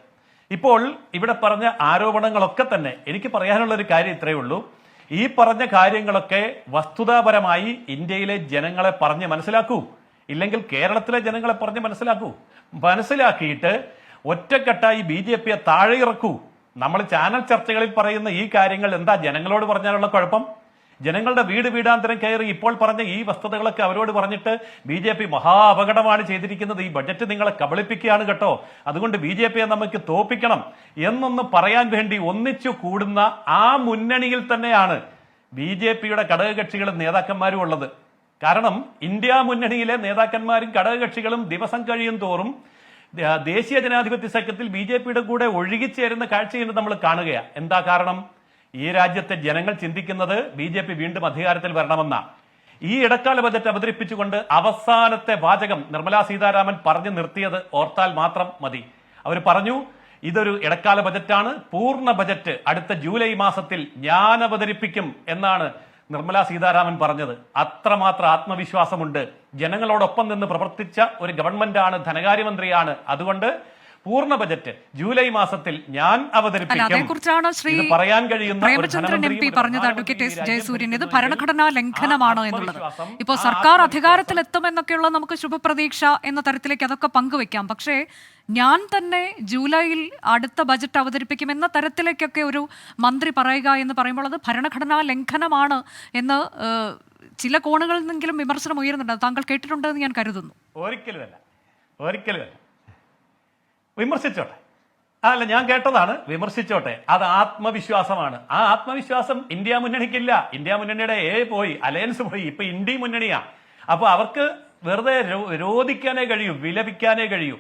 ഇപ്പോൾ ഇവിടെ പറഞ്ഞ ആരോപണങ്ങളൊക്കെ തന്നെ എനിക്ക് പറയാനുള്ള ഒരു കാര്യം ഇത്രയേ ഉള്ളൂ. ഈ പറഞ്ഞ കാര്യങ്ങളൊക്കെ വസ്തുതാപരമായി ഇന്ത്യയിലെ ജനങ്ങളെ പറഞ്ഞ് മനസ്സിലാക്കൂ, ഇല്ലെങ്കിൽ കേരളത്തിലെ ജനങ്ങളെ പറഞ്ഞ് മനസ്സിലാക്കൂ. മനസ്സിലാക്കിയിട്ട് ഒറ്റക്കെട്ടായി BJPയെ താഴെ ഇറക്കൂ. നമ്മൾ ചാനൽ ചർച്ചകളിൽ പറയുന്ന ഈ കാര്യങ്ങൾ എന്താ ജനങ്ങളോട് പറഞ്ഞാലുള്ള കുഴപ്പം? ജനങ്ങളുടെ വീടാന്തരം കയറി ഇപ്പോൾ പറഞ്ഞ ഈ വസ്തുതകളൊക്കെ അവരോട് പറഞ്ഞിട്ട് BJP മഹാ അപകടമാണ് ചെയ്തിരിക്കുന്നത്, ഈ ബഡ്ജറ്റ് നിങ്ങളെ കബളിപ്പിക്കുകയാണ് കേട്ടോ, അതുകൊണ്ട് BJPയെ നമുക്ക് തോപ്പിക്കണം എന്നൊന്ന് പറയാൻ വേണ്ടി ഒന്നിച്ചു കൂടുന്ന ആ മുന്നണിയിൽ തന്നെയാണ് BJPയുടെ ഘടകകക്ഷികളും നേതാക്കന്മാരും ഉള്ളത്. കാരണം ഇന്ത്യ മുന്നണിയിലെ നേതാക്കന്മാരും ഘടകകക്ഷികളും ദിവസം കഴിയും തോറും ദേശീയ ജനാധിപത്യ സഖ്യത്തിൽ BJPയുടെ കൂടെ ഒഴുകിച്ചേരുന്ന കാഴ്ചയാണ് നമ്മൾ കാണുകയാണ്. എന്താ കാരണം? ഈ രാജ്യത്തെ ജനങ്ങൾ ചിന്തിക്കുന്നത് BJP വീണ്ടും അധികാരത്തിൽ വരണമെന്ന. ഈ ഇടക്കാല ബജറ്റ് അവതരിപ്പിച്ചുകൊണ്ട് അവസാനത്തെ വാചകം നിർമ്മലാ സീതാരാമൻ പറഞ്ഞു നിർത്തിയത് ഓർത്താൽ മാത്രം മതി. അവർ പറഞ്ഞു, ഇതൊരു ഇടക്കാല ബജറ്റാണ്, പൂർണ്ണ ബജറ്റ് അടുത്ത ജൂലൈ മാസത്തിൽ ഞാൻ അവതരിപ്പിക്കും എന്നാണ് നിർമ്മലാ സീതാരാമൻ പറഞ്ഞത്. അത്രമാത്രം ആത്മവിശ്വാസമുണ്ട്. ജനങ്ങളോടൊപ്പം നിന്ന് പ്രവർത്തിച്ച ഒരു ഗവൺമെന്റാണ്, ധനകാര്യമന്ത്രിയാണ്. അതുകൊണ്ട് പൂർണ്ണ ബജറ്റ് ജൂലൈ മാസത്തിൽ ഞാൻ അവതരിപ്പിക്കും. അതേക്കുറിച്ചാണ് ശ്രീ പറയാൻ കഴിയുന്ന പ്രേമചന്ദ്രൻ MP പറഞ്ഞത്, അഡ്വക്കേറ്റ് എസ് ജയസൂര്യൻ. ഇത് ഭരണഘടനാ ലംഘനമാണ് എന്നുള്ളത്. ഇപ്പോൾ സർക്കാർ അധികാരത്തിലെത്തുമെന്നൊക്കെയുള്ള നമുക്ക് ശുഭപ്രതീക്ഷ എന്ന തരത്തിലേക്ക് അതൊക്കെ പങ്കുവെക്കാം. പക്ഷേ ഞാൻ തന്നെ ജൂലൈയിൽ അടുത്ത ബജറ്റ് അവതരിപ്പിക്കുമെന്ന തരത്തിലേക്കൊക്കെ ഒരു മന്ത്രി പറയുക എന്ന് പറയുമ്പോൾ അത് ഭരണഘടനാ ലംഘനമാണ് എന്ന് ചില കോണുകളിൽ നിന്നെങ്കിലും വിമർശനം ഉയരുന്നുണ്ട്. താങ്കൾ കേട്ടിട്ടുണ്ടെന്ന് ഞാൻ കരുതുന്നു. ഒരിക്കലുമല്ല. വിമർശിച്ചോട്ടെ, അല്ല ഞാൻ കേട്ടതാണ്, വിമർശിച്ചോട്ടെ. അത് ആത്മവിശ്വാസമാണ്. ആ ആത്മവിശ്വാസം ഇന്ത്യ മുന്നണിക്കില്ല. ഇന്ത്യ മുന്നണിയുടെ പോയി, അലയൻസ് പോയി, ഇപ്പൊ ഇന്ത്യ മുന്നണിയാ. അപ്പൊ അവർക്ക് വെറുതെ രോധിക്കാനേ കഴിയൂ, വിലപിക്കാനേ കഴിയൂ.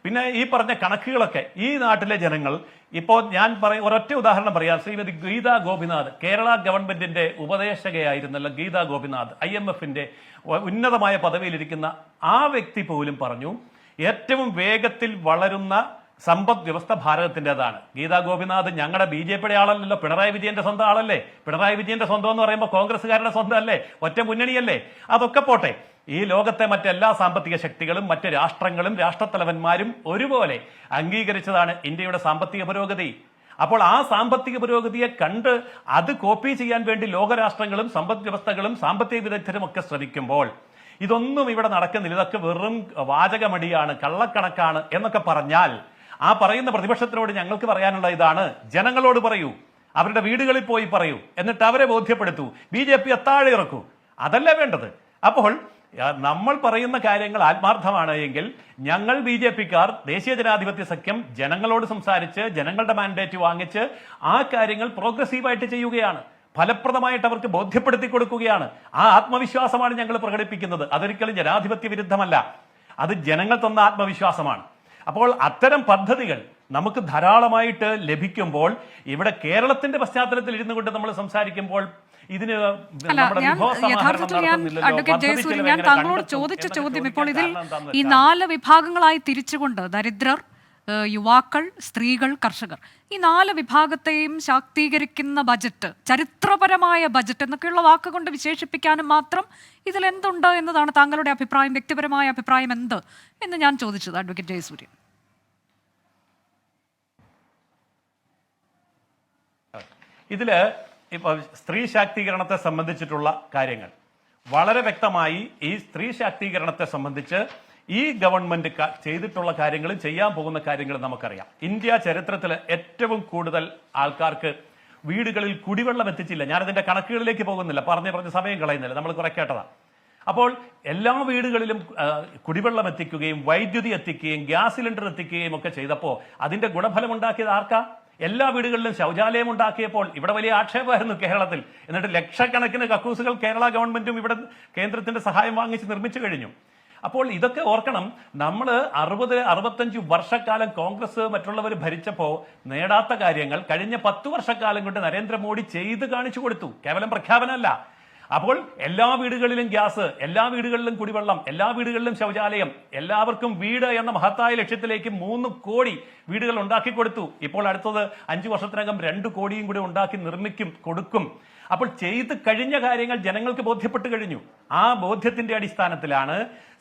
പിന്നെ ഈ പറഞ്ഞ കണക്കുകളൊക്കെ ഈ നാട്ടിലെ ജനങ്ങൾ ഇപ്പോൾ ഞാൻ ഒരൊറ്റ ഉദാഹരണം പറയാം. ശ്രീമതി ഗീതാ ഗോപിനാഥ്, കേരള ഗവൺമെന്റിന്റെ ഉപദേശകയായിരുന്നല്ലോ ഗീതാ ഗോപിനാഥ്, IMFന്റെ ഉന്നതമായ പദവിയിലിരിക്കുന്ന ആ വ്യക്തി പോലും പറഞ്ഞു, ഏറ്റവും വേഗത്തിൽ വളരുന്ന സമ്പദ് വ്യവസ്ഥ ഭാരതത്തിൻ്റെതാണ്. ഗീതാ ഗോപിനാഥ് ഞങ്ങളുടെ BJPയുടെ ആളല്ലല്ലോ, പിണറായി വിജയന്റെ സ്വന്തം ആളല്ലേ. പിണറായി വിജയന്റെ സ്വന്തം എന്ന് പറയുമ്പോൾ കോൺഗ്രസ്സുകാരുടെ സ്വന്തം അല്ലേ, ഒറ്റ മുന്നണിയല്ലേ. അതൊക്കെ പോട്ടെ, ഈ ലോകത്തെ മറ്റെല്ലാ സാമ്പത്തിക ശക്തികളും മറ്റ് രാഷ്ട്രങ്ങളും രാഷ്ട്രത്തലവന്മാരും ഒരുപോലെ അംഗീകരിച്ചതാണ് ഇന്ത്യയുടെ സാമ്പത്തിക പുരോഗതി. അപ്പോൾ ആ സാമ്പത്തിക പുരോഗതിയെ കണ്ട് അത് കോപ്പി ചെയ്യാൻ വേണ്ടി ലോകരാഷ്ട്രങ്ങളും സമ്പദ് വ്യവസ്ഥകളും സാമ്പത്തിക വിദഗ്ധരും ഒക്കെ ശ്രമിക്കുമ്പോൾ ഇതൊന്നും ഇവിടെ നടക്കുന്നില്ല, ഇതൊക്കെ വെറും വാചകമടിയാണ്, കള്ളക്കണക്കാണ് എന്നൊക്കെ പറഞ്ഞാൽ ആ പറയുന്ന പ്രതിപക്ഷത്തിനോട് ഞങ്ങൾക്ക് പറയാനുള്ള ഇതാണ്, ജനങ്ങളോട് പറയൂ, അവരുടെ വീടുകളിൽ പോയി പറയൂ, എന്നിട്ട് അവരെ ബോധ്യപ്പെടുത്തൂ, BJP താഴെ ഇറക്കൂ. അതല്ല വേണ്ടത്. അപ്പോൾ നമ്മൾ പറയുന്ന കാര്യങ്ങൾ ആത്മാർത്ഥമാണ് എങ്കിൽ ഞങ്ങൾ BJP-ക്കാർ ദേശീയ ജനാധിപത്യ സഖ്യം ജനങ്ങളോട് സംസാരിച്ച് ജനങ്ങളുടെ മാൻഡേറ്റ് വാങ്ങിച്ച് ആ കാര്യങ്ങൾ പ്രോഗ്രസീവായിട്ട് ചെയ്യുകയാണ്, ഫലപ്രദമായിട്ട് അവർക്ക് ബോധ്യപ്പെടുത്തി കൊടുക്കുകയാണ്. ആ ആത്മവിശ്വാസമാണ് ഞങ്ങൾ പ്രകടിപ്പിക്കുന്നത്. അതൊരിക്കലും ജനാധിപത്യ വിരുദ്ധമല്ല, അത് ജനങ്ങൾ തന്ന ആത്മവിശ്വാസമാണ്. അപ്പോൾ അത്തരം പദ്ധതികൾ നമുക്ക് ധാരാളമായിട്ട് ലഭിക്കുമ്പോൾ ഇവിടെ കേരളത്തിന്റെ പശ്ചാത്തലത്തിൽ ഇരുന്നു കൊണ്ട് നമ്മൾ സംസാരിക്കുമ്പോൾ ഇതിന് ഞാൻ താങ്കളോട് ചോദിച്ച ചോദ്യം ഇപ്പോൾ ഇതിൽ ഈ 4 വിഭാഗങ്ങളായി തിരിച്ചുകൊണ്ട് ദരിദ്രർ, യുവാക്കൾ, സ്ത്രീകൾ, കർഷകർ, ഈ 4 വിഭാഗത്തെയും ശാക്തീകരിക്കുന്ന ബജറ്റ്, ചരിത്രപരമായ ബജറ്റ് എന്നൊക്കെയുള്ള വാക്കുകൊണ്ട് വിശേഷിപ്പിക്കാനും മാത്രം ഇതിൽ എന്തുണ്ട് എന്നതാണ് താങ്കളുടെ അഭിപ്രായം, വ്യക്തിപരമായ അഭിപ്രായം എന്ത് എന്ന് ഞാൻ ചോദിച്ചത് അഡ്വക്കേറ്റ് ജയസൂര്യൻ. ഇതില് ഇപ്പൊ സ്ത്രീ ശാക്തീകരണത്തെ സംബന്ധിച്ചിട്ടുള്ള കാര്യങ്ങൾ വളരെ വ്യക്തമായി, ഈ സ്ത്രീ ശാക്തീകരണത്തെ സംബന്ധിച്ച് ഈ ഗവൺമെന്റ് ചെയ്തിട്ടുള്ള കാര്യങ്ങളും ചെയ്യാൻ പോകുന്ന കാര്യങ്ങളും നമുക്കറിയാം. ഇന്ത്യ ചരിത്രത്തിൽ ഏറ്റവും കൂടുതൽ ആൾക്കാർക്ക് വീടുകളിൽ കുടിവെള്ളം എത്തിച്ചില്ല. ഞാനതിന്റെ കണക്കുകളിലേക്ക് പോകുന്നില്ല, പറഞ്ഞ് സമയം കളയുന്നില്ല, നമ്മൾ കുറെ കേട്ടതാണ്. അപ്പോൾ എല്ലാ വീടുകളിലും കുടിവെള്ളം എത്തിക്കുകയും വൈദ്യുതി എത്തിക്കുകയും ഗ്യാസ് സിലിണ്ടർ എത്തിക്കുകയും ഒക്കെ ചെയ്തപ്പോൾ അതിന്റെ ഗുണഫലം ഉണ്ടാക്കിയത് ആർക്കാ? എല്ലാ വീടുകളിലും ശൗചാലയം ഉണ്ടാക്കിയപ്പോൾ ഇവിടെ വലിയ ആക്ഷേപമായിരുന്നു കേരളത്തിൽ. എന്നിട്ട് ലക്ഷക്കണക്കിന് കക്കൂസുകൾ കേരള ഗവൺമെന്റും ഇവിടെ കേന്ദ്രത്തിന്റെ സഹായം വാങ്ങിച്ച് നിർമ്മിച്ചു കഴിഞ്ഞു. അപ്പോൾ ഇതൊക്കെ ഓർക്കണം, നമ്മൾ 60-65 വർഷക്കാലം കോൺഗ്രസ് മറ്റുള്ളവർ ഭരിച്ചപ്പോൾ നേടാത്ത കാര്യങ്ങൾ കഴിഞ്ഞ 10 വർഷക്കാലം കൊണ്ട് നരേന്ദ്രമോദി ചെയ്ത് കാണിച്ചു കൊടുത്തു. കേവലം പ്രഖ്യാപനമല്ല. അപ്പോൾ എല്ലാ വീടുകളിലും ഗ്യാസ്, എല്ലാ വീടുകളിലും കുടിവെള്ളം, എല്ലാ വീടുകളിലും ശൗചാലയം, എല്ലാവർക്കും വീട് എന്ന മഹത്തായ ലക്ഷ്യത്തിലേക്ക് 3 കോടി വീടുകൾ ഉണ്ടാക്കി കൊടുത്തു. ഇപ്പോൾ അടുത്തത് 5 വർഷത്തിനകം 2 കോടിയും കൂടി ഉണ്ടാക്കി നിർമ്മിക്കും, കൊടുക്കും. അപ്പോൾ ചെയ്ത് കഴിഞ്ഞ കാര്യങ്ങൾ ജനങ്ങൾക്ക് ബോധ്യപ്പെട്ട് കഴിഞ്ഞു. ആ ബോധ്യത്തിന്റെ അടിസ്ഥാനത്തിലാണ്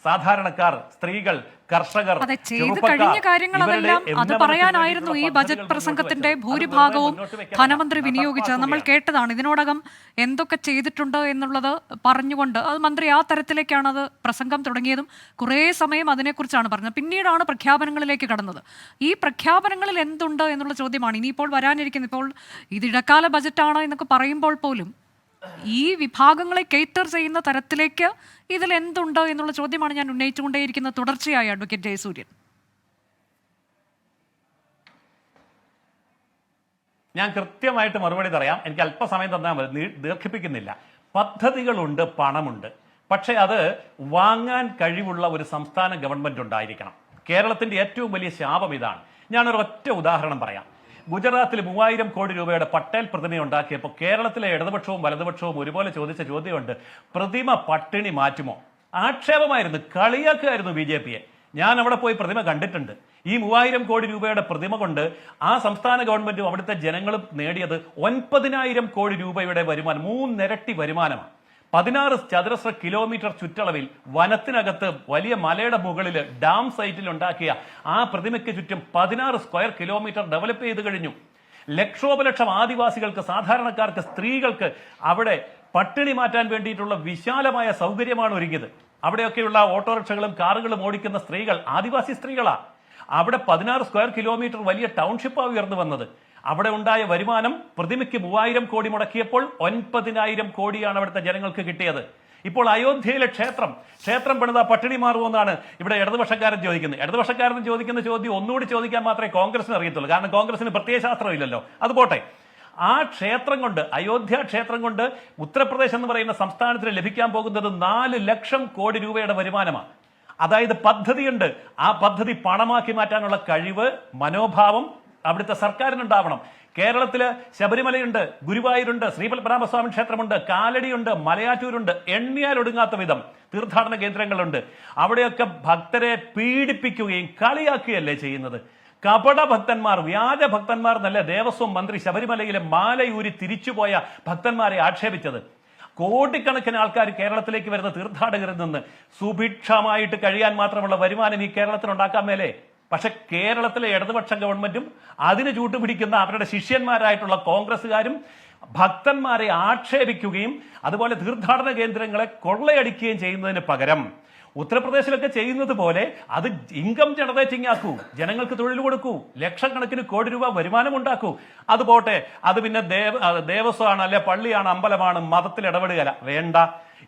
സാധാരണക്കാർ, സ്ത്രീകൾ, കർഷകർ, ചെയ്ത് കഴിഞ്ഞ കാര്യങ്ങളെല്ലാം അത് പറയാനായിരുന്നു ഈ ബജറ്റ് പ്രസംഗത്തിന്റെ ഭൂരിഭാഗവും ധനമന്ത്രി വിനിയോഗിച്ചത്. നമ്മൾ കേട്ടതാണ്. ഇതിനോടകം എന്തൊക്കെ ചെയ്തിട്ടുണ്ട് എന്നുള്ളത് പറഞ്ഞുകൊണ്ട് അത് മന്ത്രി ആ തരത്തിലേക്കാണ് അത് പ്രസംഗം തുടങ്ങിയതും കുറേ സമയം അതിനെക്കുറിച്ചാണ് പറഞ്ഞത്. പിന്നീടാണ് പ്രഖ്യാപനങ്ങളിലേക്ക് കടന്നത്. ഈ പ്രഖ്യാപനങ്ങളിൽ എന്തുണ്ട് എന്നുള്ള ചോദ്യമാണ് ഇനിയിപ്പോൾ വരാനിരിക്കുന്നത്. ഇപ്പോൾ ഇത് ഇടക്കാല ബജറ്റാണ് എന്നൊക്കെ പറയുമ്പോൾ പോലും ഈ വിഭാഗങ്ങളെ കേറ്റർ ചെയ്യുന്ന തരത്തിലേക്ക് ഇതിൽ എന്തുണ്ട് എന്നുള്ള ചോദ്യമാണ് ഞാൻ ഉന്നയിച്ചുകൊണ്ടേയിരിക്കുന്നത് തുടർച്ചയായി അഡ്വക്കേറ്റ് ജയസൂര്യൻ. ഞാൻ കൃത്യമായിട്ട് മറുപടി പറയാം. എനിക്ക് അല്പസമയം തന്നാൽ മതി, ദീർഘിപ്പിക്കുന്നില്ല. പദ്ധതികളുണ്ട്, പണമുണ്ട്, പക്ഷെ അത് വാങ്ങാൻ കഴിവുള്ള ഒരു സംസ്ഥാന ഗവൺമെന്റ് ഉണ്ടായിരിക്കണം. കേരളത്തിന്റെ ഏറ്റവും വലിയ ശാപം ഇതാണ്. ഞാനൊരു ഒറ്റ ഉദാഹരണം പറയാം. ഗുജറാത്തിൽ 3000 കോടി രൂപയുടെ പട്ടേൽ പ്രതിമ ഉണ്ടാക്കിയപ്പോൾ കേരളത്തിലെ ഇടതുപക്ഷവും വലതുപക്ഷവും ഒരുപോലെ ചോദിച്ച ചോദ്യമുണ്ട്, പ്രതിമ പട്ടിണി മാറ്റുമോ? ആക്ഷേപമായിരുന്നു, കളിയാക്കുമായിരുന്നു BJP-യെ. ഞാൻ അവിടെ പോയി പ്രതിമ കണ്ടിട്ടുണ്ട്. ഈ 3000 കോടി രൂപയുടെ പ്രതിമ കൊണ്ട് ആ സംസ്ഥാന ഗവൺമെന്റും അവിടുത്തെ ജനങ്ങളും നേടിയത് 9000 കോടി രൂപയുടെ വരുമാനം, 3 ഇരട്ടി വരുമാനമാണ്. 16 ചതുരശ്ര കിലോമീറ്റർ ചുറ്റളവിൽ വനത്തിനകത്ത് വലിയ മലയുടെ മുകളിൽ ഡാം സൈറ്റിൽ ഉണ്ടാക്കിയ ആ പ്രതിമയ്ക്ക് ചുറ്റും 16 സ്ക്വയർ കിലോമീറ്റർ ഡെവലപ്പ് ചെയ്ത് കഴിഞ്ഞു. ലക്ഷോപലക്ഷം ആദിവാസികൾക്ക്, സാധാരണക്കാർക്ക്, സ്ത്രീകൾക്ക് അവിടെ പട്ടിണി മാറ്റാൻ വേണ്ടിയിട്ടുള്ള വിശാലമായ സൗകര്യമാണ് ഒരുങ്ങിയത്. അവിടെയൊക്കെയുള്ള ഓട്ടോറിക്ഷകളും കാറുകളും ഓടിക്കുന്ന സ്ത്രീകൾ ആദിവാസി സ്ത്രീകളാ. അവിടെ 16 സ്ക്വയർ കിലോമീറ്റർ വലിയ ടൗൺഷിപ്പാണ് ഉയർന്നു വന്നത്. അവിടെ ഉണ്ടായ വരുമാനം പ്രതിമയ്ക്ക് 3000 കോടി മുടക്കിയപ്പോൾ 9000 കോടിയാണ് അവിടുത്തെ ജനങ്ങൾക്ക് കിട്ടിയത്. ഇപ്പോൾ അയോധ്യയിലെ ക്ഷേത്രം പണിത പട്ടിണി മാറുമെന്നാണ് ഇവിടെ ഇടതുപക്ഷക്കാരൻ ചോദിക്കുന്നത്. ഇടതുപക്ഷക്കാരൻ ചോദിക്കുന്ന ചോദ്യം ഒന്നുകൂടി ചോദിക്കാൻ മാത്രമേ കോൺഗ്രസിന് അറിയത്തുള്ളൂ. കാരണം കോൺഗ്രസിന് പ്രത്യയശാസ്ത്രമില്ലല്ലോ. അത് പോട്ടെ. ആ ക്ഷേത്രം കൊണ്ട്, അയോധ്യ ക്ഷേത്രം കൊണ്ട് ഉത്തർപ്രദേശ് എന്ന് പറയുന്ന സംസ്ഥാനത്തിന് ലഭിക്കാൻ പോകുന്നത് 4 ലക്ഷം കോടി രൂപയുടെ വരുമാനമാണ്. അതായത് പദ്ധതിയുണ്ട്. ആ പദ്ധതി പണമാക്കി മാറ്റാനുള്ള കഴിവ്, മനോഭാവം അവിടുത്തെ സർക്കാരിനുണ്ടാവണം. കേരളത്തില് ശബരിമലയുണ്ട്, ഗുരുവായൂരുണ്ട്, ശ്രീപത്മനാഭസ്വാമി ക്ഷേത്രമുണ്ട്, കാലടിയുണ്ട്, മലയാറ്റൂരുണ്ട്, എണ്ണിയാൽ ഒടുങ്ങാത്ത വിധം തീർത്ഥാടന കേന്ദ്രങ്ങളുണ്ട്. അവിടെയൊക്കെ ഭക്തരെ പീഡിപ്പിക്കുകയും കളിയാക്കുകയല്ലേ ചെയ്യുന്നത്? കപട ഭക്തന്മാർ, വ്യാജ ഭക്തന്മാർ എന്നല്ല ദേവസ്വം മന്ത്രി ശബരിമലയിലെ മാലയൂരി തിരിച്ചുപോയ ഭക്തന്മാരെ ആക്ഷേപിച്ചത്. കോടിക്കണക്കിന് ആൾക്കാർ കേരളത്തിലേക്ക് വരുന്ന തീർത്ഥാടകരിൽ നിന്ന് സുഭിക്ഷമായിട്ട് കഴിയാൻ മാത്രമുള്ള വരുമാനം ഈ കേരളത്തിനുണ്ടാക്കാൻ മേലേ. പക്ഷെ കേരളത്തിലെ ഇടതുപക്ഷ ഗവൺമെന്റും അതിന് ചൂട്ടുപിടിക്കുന്ന അവരുടെ ശിഷ്യന്മാരായിട്ടുള്ള കോൺഗ്രസ്സുകാരും ഭക്തന്മാരെ ആക്ഷേപിക്കുകയും അതുപോലെ തീർത്ഥാടന കേന്ദ്രങ്ങളെ കൊള്ളയടിക്കുകയും ചെയ്യുന്നതിന് പകരം ഉത്തർപ്രദേശിലൊക്കെ ചെയ്യുന്നത് പോലെ അത് ഇൻകം ജനറേറ്റിംഗ് ആക്കൂ, ജനങ്ങൾക്ക് തൊഴിൽ കൊടുക്കൂ, ലക്ഷക്കണക്കിന് കോടി രൂപ വരുമാനം ഉണ്ടാക്കൂ. അത് പോട്ടെ, അത് പിന്നെ ദേവസ്വമാണ്, അല്ലെ പള്ളിയാണ്, അമ്പലമാണ്, മതത്തിൽ ഇടപെടുകയല്ല, വേണ്ട.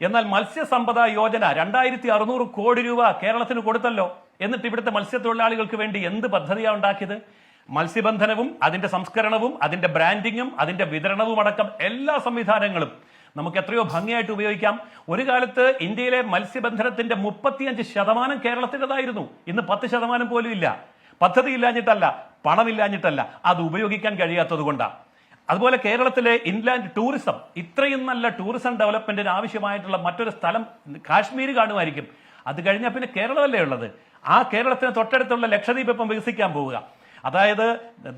എന്നാൽ മത്സ്യസമ്പദ യോജന 2600 കോടി രൂപ കേരളത്തിന് കൊടുത്തല്ലോ. എന്നിട്ട് ഇവിടുത്തെ മത്സ്യത്തൊഴിലാളികൾക്ക് വേണ്ടി എന്ത് പദ്ധതിയാണ് ഉണ്ടാക്കിയത്? മത്സ്യബന്ധനവും അതിന്റെ സംസ്കരണവും അതിന്റെ ബ്രാൻഡിങ്ങും അതിന്റെ വിതരണവും അടക്കം എല്ലാ സംവിധാനങ്ങളും നമുക്ക് എത്രയോ ഭംഗിയായിട്ട് ഉപയോഗിക്കാം. ഒരു കാലത്ത് ഇന്ത്യയിലെ മത്സ്യബന്ധനത്തിന്റെ 35% കേരളത്തിൻ്റെതായിരുന്നു. ഇന്ന് 10% പോലും ഇല്ല. പദ്ധതി ഇല്ലാഞ്ഞിട്ടല്ല, പണമില്ലാഞ്ഞിട്ടല്ല, അത് ഉപയോഗിക്കാൻ കഴിയാത്തത് കൊണ്ടാണ്. അതുപോലെ കേരളത്തിലെ ഇൻലാൻഡ് ടൂറിസം, ഇത്രയും നല്ല ടൂറിസം ഡെവലപ്മെന്റിന് ആവശ്യമായിട്ടുള്ള മറ്റൊരു സ്ഥലം കാശ്മീർ കാണുമായിരിക്കും. അത് കഴിഞ്ഞാൽ പിന്നെ കേരളമല്ലേ ഉള്ളത്. ആ കേരളത്തിന് തൊട്ടടുത്തുള്ള ലക്ഷദ്വീപ് ഇപ്പം വികസിക്കാൻ പോവുക. അതായത്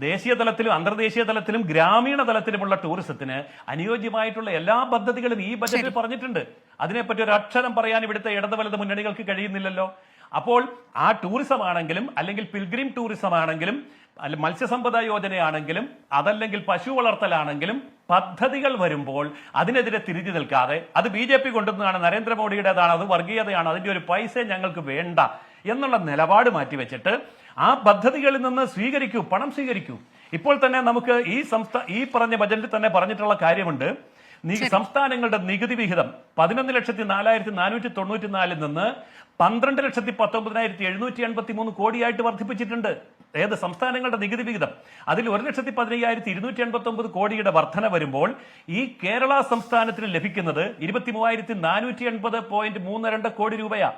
ദേശീയ തലത്തിലും അന്തർദേശീയ തലത്തിലും ഗ്രാമീണ തലത്തിലുമുള്ള ടൂറിസത്തിന് അനുയോജ്യമായിട്ടുള്ള എല്ലാ പദ്ധതികളും ഈ ബജറ്റിൽ പറഞ്ഞിട്ടുണ്ട്. അതിനെപ്പറ്റി ഒരു അക്ഷരം പറയാൻ ഇവിടുത്തെ ഇടത് വലത് മുന്നണികൾക്ക് കഴിയുന്നില്ലല്ലോ. അപ്പോൾ ആ ടൂറിസം ആണെങ്കിലും, അല്ലെങ്കിൽ പിൽഗ്രിം ടൂറിസം ആണെങ്കിലും, മത്സ്യസമ്പദ യോജനയാണെങ്കിലും, അതല്ലെങ്കിൽ പശു വളർത്തലാണെങ്കിലും, പദ്ധതികൾ വരുമ്പോൾ അതിനെതിരെ തിരിഞ്ഞു നിൽക്കാതെ അത് BJP കൊണ്ടുവന്നതാണ്, നരേന്ദ്രമോദിയുടേതാണ്, അത് വർഗീയതയാണ്, അതിന്റെ ഒരു പൈസ ഞങ്ങൾക്ക് വേണ്ട എന്നുള്ള നിലപാട് മാറ്റിവെച്ചിട്ട് ആ പദ്ധതികളിൽ നിന്ന് സ്വീകരിക്കൂ, പണം സ്വീകരിക്കൂ. ഇപ്പോൾ തന്നെ നമുക്ക് ഈ പറഞ്ഞ ബജറ്റിൽ തന്നെ പറഞ്ഞിട്ടുള്ള കാര്യമുണ്ട്. സംസ്ഥാനങ്ങളുടെ നികുതി വിഹിതം 11,04,494 നിന്ന് 12,19,783 കോടിയായിട്ട് വർദ്ധിപ്പിച്ചിട്ടുണ്ട്. ഏത് സംസ്ഥാനങ്ങളുടെ നികുതി വിഹിതം? അതിൽ 1,15,289 കോടിയുടെ വർധന വരുമ്പോൾ ഈ കേരള സംസ്ഥാനത്തിന് ലഭിക്കുന്നത് 23,480.32 കോടി രൂപയാ.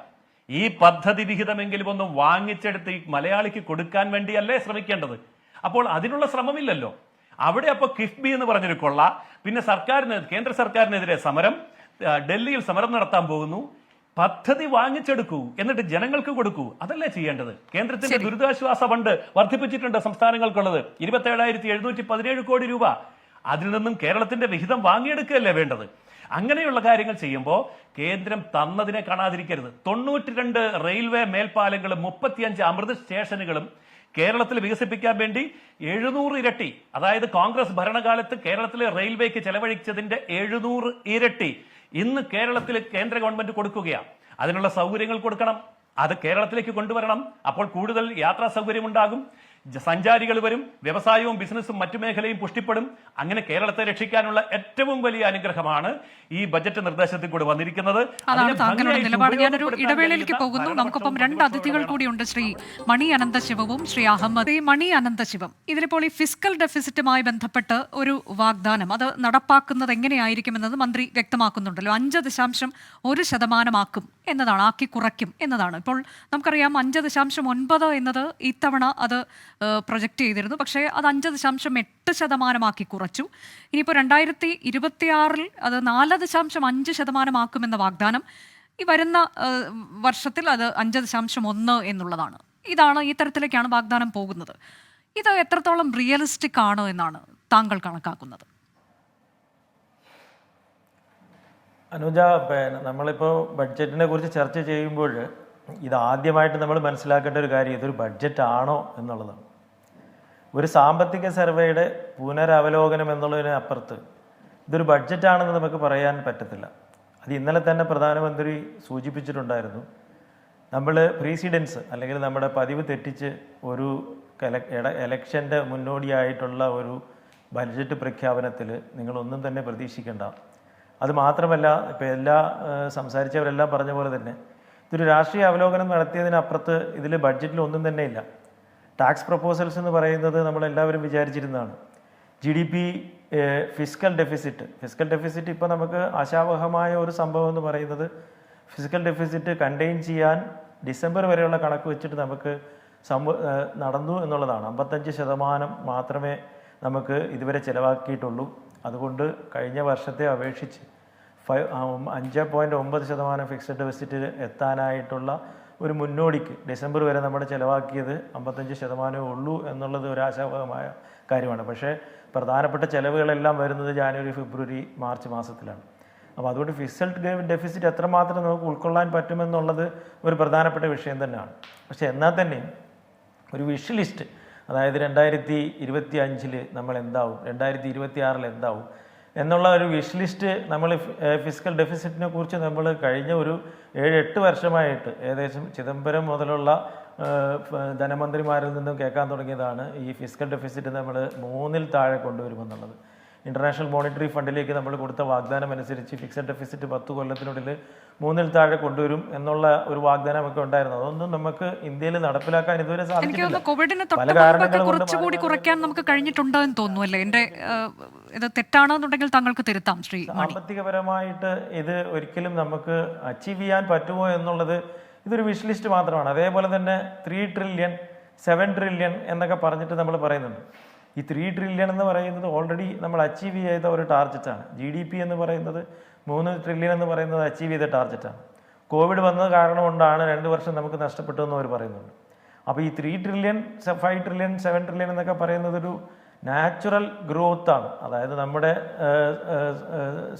ഈ പദ്ധതി വിഹിതമെങ്കിലും ഒന്ന് വാങ്ങിച്ചെടുത്ത് ഈ മലയാളിക്ക് കൊടുക്കാൻ വേണ്ടിയല്ലേ ശ്രമിക്കേണ്ടത്? അപ്പോൾ അതിനുള്ള ശ്രമമില്ലല്ലോ. അവിടെ അപ്പോൾ കിഫ്ബി എന്ന് പറഞ്ഞൊരു കൊള്ള, പിന്നെ കേന്ദ്ര സർക്കാരിനെതിരെ സമരം, ഡൽഹിയിൽ സമരം നടത്താൻ പോകുന്നു. പദ്ധതി വാങ്ങിച്ചെടുക്കൂ, എന്നിട്ട് ജനങ്ങൾക്ക് കൊടുക്കൂ, അതല്ലേ ചെയ്യേണ്ടത്? കേന്ദ്രത്തിന്റെ ദുരിതാശ്വാസ ഫണ്ട് വർദ്ധിപ്പിച്ചിട്ടുണ്ട് സംസ്ഥാനങ്ങൾക്കുള്ളത് 27,717 കോടി രൂപ. അതിൽ നിന്നും കേരളത്തിന്റെ വിഹിതം വാങ്ങിയെടുക്കുകയല്ലേ വേണ്ടത്? അങ്ങനെയുള്ള കാര്യങ്ങൾ ചെയ്യുമ്പോൾ കേന്ദ്രം തന്നതിനെ കാണാതിരിക്കരുത്. 92 റെയിൽവേ മേൽപ്പാലങ്ങളും 35 അമൃത് സ്റ്റേഷനുകളും കേരളത്തിൽ വികസിപ്പിക്കാൻ വേണ്ടി 700 ഇരട്ടി, അതായത് കോൺഗ്രസ് ഭരണകാലത്ത് കേരളത്തിലെ റെയിൽവേക്ക് ചെലവഴിച്ചതിന്റെ 700 ഇരട്ടി ഇന്ന് കേരളത്തിൽ കേന്ദ്ര ഗവൺമെന്റ് കൊടുക്കുകയാണ്. അതിനുള്ള സൗകര്യങ്ങൾ കൊടുക്കണം, അത് കേരളത്തിലേക്ക് കൊണ്ടുവരണം. അപ്പോൾ കൂടുതൽ യാത്രാ സൗകര്യം ഉണ്ടാകും, സഞ്ചാരികൾ വരും, വ്യവസായവും ബിസിനസ്സും മറ്റു മേഖലയും പുഷ്ടിപ്പെടും. അങ്ങനെ കേരളത്തെ രക്ഷിക്കാനുള്ള ഏറ്റവും വലിയ അനുഗ്രഹമാണ് ഈ ബജറ്റ് നിർദ്ദേശത്തിൽ കൂടി വന്നിരിക്കുന്നത്. അതാണ് താങ്കളുടെ നിലപാട്. ഞാനൊരു ഇടവേളയിലേക്ക് പോകുന്നു. നമുക്കൊപ്പം 2 അതിഥികൾ കൂടിയുണ്ട്, ശ്രീ മണി അനന്തശിവവും ശ്രീ അഹമ്മദ്. മണി അനന്തശിവം, ഇതിലിപ്പോൾ ഈ ഫിസ്ക്കൽ ഡെഫിസിറ്റുമായി ബന്ധപ്പെട്ട് ഒരു വാഗ്ദാനം, അത് നടപ്പാക്കുന്നത് എങ്ങനെയായിരിക്കുമെന്നത് മന്ത്രി വ്യക്തമാക്കുന്നുണ്ടല്ലോ. 5.1% ആക്കും എന്നതാണ്, ആക്കി കുറയ്ക്കും എന്നതാണ്. ഇപ്പോൾ നമുക്കറിയാം 5.9 എന്നത് ഇത്തവണ അത് പ്രൊജക്റ്റ് ചെയ്തിരുന്നു, പക്ഷേ അത് 5.8% ആക്കി കുറച്ചു. ഇനിയിപ്പോൾ 2026 അത് 4.5% ആക്കുമെന്ന വാഗ്ദാനം, ഈ വരുന്ന വർഷത്തിൽ അത് 5.1 എന്നുള്ളതാണ്. ഈ തരത്തിലേക്കാണ് വാഗ്ദാനം പോകുന്നത്. ഇത് എത്രത്തോളം റിയലിസ്റ്റിക് ആണ് എന്നാണ് താങ്കൾ കണക്കാക്കുന്നത്? അനുജ, നമ്മളിപ്പോൾ ബഡ്ജറ്റിനെ കുറിച്ച് ചർച്ച ചെയ്യുമ്പോൾ ഇതാദ്യമായിട്ട് നമ്മൾ മനസ്സിലാക്കേണ്ട ഒരു കാര്യം, ഇതൊരു ബഡ്ജറ്റ് ആണോ എന്നുള്ളതാണ്. ഒരു സാമ്പത്തിക സർവേയുടെ പുനരവലോകനം എന്നുള്ളതിന് അപ്പുറത്ത് ഇതൊരു ബഡ്ജറ്റാണെന്ന് നമുക്ക് പറയാൻ പറ്റത്തില്ല. അത് ഇന്നലെ തന്നെ പ്രധാനമന്ത്രി സൂചിപ്പിച്ചിട്ടുണ്ടായിരുന്നു. നമ്മൾ പ്രീസിഡൻസ് അല്ലെങ്കിൽ നമ്മുടെ പതിവ് തെറ്റിച്ച് ഒരു എലക്ഷൻ്റെ മുന്നോടിയായിട്ടുള്ള ഒരു ബഡ്ജറ്റ് പ്രഖ്യാപനത്തിൽ നിങ്ങളൊന്നും തന്നെ പ്രതീക്ഷിക്കേണ്ട. അത് മാത്രമല്ല, ഇപ്പോൾ സംസാരിച്ചവരെല്ലാം പറഞ്ഞ പോലെ തന്നെ ഇതൊരു രാഷ്ട്രീയ അവലോകനം നടത്തിയതിനപ്പുറത്ത് ഇതിൽ ബഡ്ജറ്റിൽ ഒന്നും തന്നെ ഇല്ല. ടാക്സ് പ്രപ്പോസൽസ് എന്ന് പറയുന്നത് നമ്മളെല്ലാവരും വിചാരിച്ചിരുന്നതാണ്. GDP ഫിസ്ക്കൽ ഡെഫിസിറ്റ് ഇപ്പോൾ നമുക്ക് ആശാവഹമായ ഒരു സംഭവം എന്ന് പറയുന്നത്, ഫിസിക്കൽ ഡെഫിസിറ്റ് കണ്ടെയ്ൻ ചെയ്യാൻ ഡിസംബർ വരെയുള്ള കണക്ക് വെച്ചിട്ട് നമുക്ക് നടന്നു എന്നുള്ളതാണ്. 55% മാത്രമേ നമുക്ക് ഇതുവരെ ചിലവാക്കിയിട്ടുള്ളൂ. അതുകൊണ്ട് കഴിഞ്ഞ വർഷത്തെ അപേക്ഷിച്ച് 5.9% ഫിക്സഡ് ഡെഫിസിറ്റ് എത്താനായിട്ടുള്ള ഒരു മുന്നോടിക്ക് ഡിസംബർ വരെ നമ്മുടെ ചിലവാക്കിയത് 55% ഉള്ളൂ എന്നുള്ളത് ഒരു ആശാവഹമായ കാര്യമാണ്. പക്ഷേ പ്രധാനപ്പെട്ട ചിലവുകളെല്ലാം വരുന്നത് ജാനുവരി, ഫെബ്രുവരി, മാർച്ച് മാസത്തിലാണ്. അപ്പോൾ അതുകൊണ്ട് ഫിക്സഡ് ഡെഫിസിറ്റ് എത്രമാത്രം നമുക്ക് ഉൾക്കൊള്ളാൻ പറ്റുമെന്നുള്ളത് ഒരു പ്രധാനപ്പെട്ട വിഷയം തന്നെയാണ്. പക്ഷേ എന്നാൽ തന്നെ ഒരു വിഷ് ലിസ്റ്റ്, അതായത് 2025 നമ്മൾ എന്താവും, 2026 എന്താവും, എന്നുള്ള ഒരു വിഷ് ലിസ്റ്റ് നമ്മൾ ഫിസിക്കൽ ഡെഫിസിറ്റിനെ കുറിച്ച് നമ്മൾ കഴിഞ്ഞ ഒരു 7-8 വർഷമായിട്ട് ഏകദേശം ചിദംബരം മുതലുള്ള ധനമന്ത്രിമാരിൽ നിന്നും കേൾക്കാൻ തുടങ്ങിയതാണ് ഈ ഫിസിക്കൽ ഡെഫിസിറ്റ് നമ്മൾ 3-ൽ താഴെ കൊണ്ടുവരുമെന്നുള്ളത്. ഇൻ്റർനാഷണൽ മോണിറ്ററി ഫണ്ടിലേക്ക് നമ്മൾ കൊടുത്ത വാഗ്ദാനം അനുസരിച്ച് ഫിക്സഡ് ഡെഫിസിറ്റ് 10 കൊല്ലത്തിനുള്ളിൽ 3-ൽ താഴെ കൊണ്ടുവരും എന്നുള്ള ഒരു വാഗ്ദാനമൊക്കെ ഉണ്ടായിരുന്നു. അതൊന്നും നമുക്ക് ഇന്ത്യയിൽ നടപ്പിലാക്കാൻ ഇതുവരെ സാധിച്ചിട്ടില്ല. കോവിഡിന് പല തൊട്ട് കാരണങ്ങൾ കുറച്ചുകൂടി കുറയ്ക്കാൻ നമുക്ക് കഴിഞ്ഞിട്ടുണ്ടെന്ന് തോന്നുന്നു അല്ലേ? എൻ്റെ ഇത് തെറ്റാണെന്നുണ്ടെങ്കിൽ താങ്കൾക്ക് തിരുത്താം ശ്രീ. സാമ്പത്തികപരമായിട്ട് ഇത് ഒരിക്കലും നമുക്ക് അച്ചീവ് ചെയ്യാൻ പറ്റുമോ എന്നുള്ളത് ഇതൊരു വിഷ് ലിസ്റ്റ് മാത്രമാണ്. അതേപോലെ തന്നെ 3 ട്രില്യൺ 7 ട്രില്യൺ എന്നൊക്കെ പറഞ്ഞിട്ട് നമ്മൾ പറയുന്നുണ്ട്. ഈ 3 ട്രില്യൺ എന്ന് പറയുന്നത് ഓൾറെഡി നമ്മൾ അച്ചീവ് ചെയ്ത ഒരു ടാർഗറ്റാണ്. GDP എന്ന് പറയുന്നത് 3 ട്രില്യൺ എന്ന് പറയുന്നത് അച്ചീവ് ചെയ്ത ടാർഗറ്റാണ്. കോവിഡ് വന്നത് കാരണം കൊണ്ടാണ് 2 വർഷം നമുക്ക് നഷ്ടപ്പെട്ടു എന്ന് അവർ പറയുന്നുണ്ട്. അപ്പോൾ ഈ 3 ട്രില്യൺ 5 ട്രില്യൺ 7 ട്രില്യൺ എന്നൊക്കെ പറയുന്നത് ഒരു നാച്ചുറൽ ഗ്രോത്താണ്. അതായത് നമ്മുടെ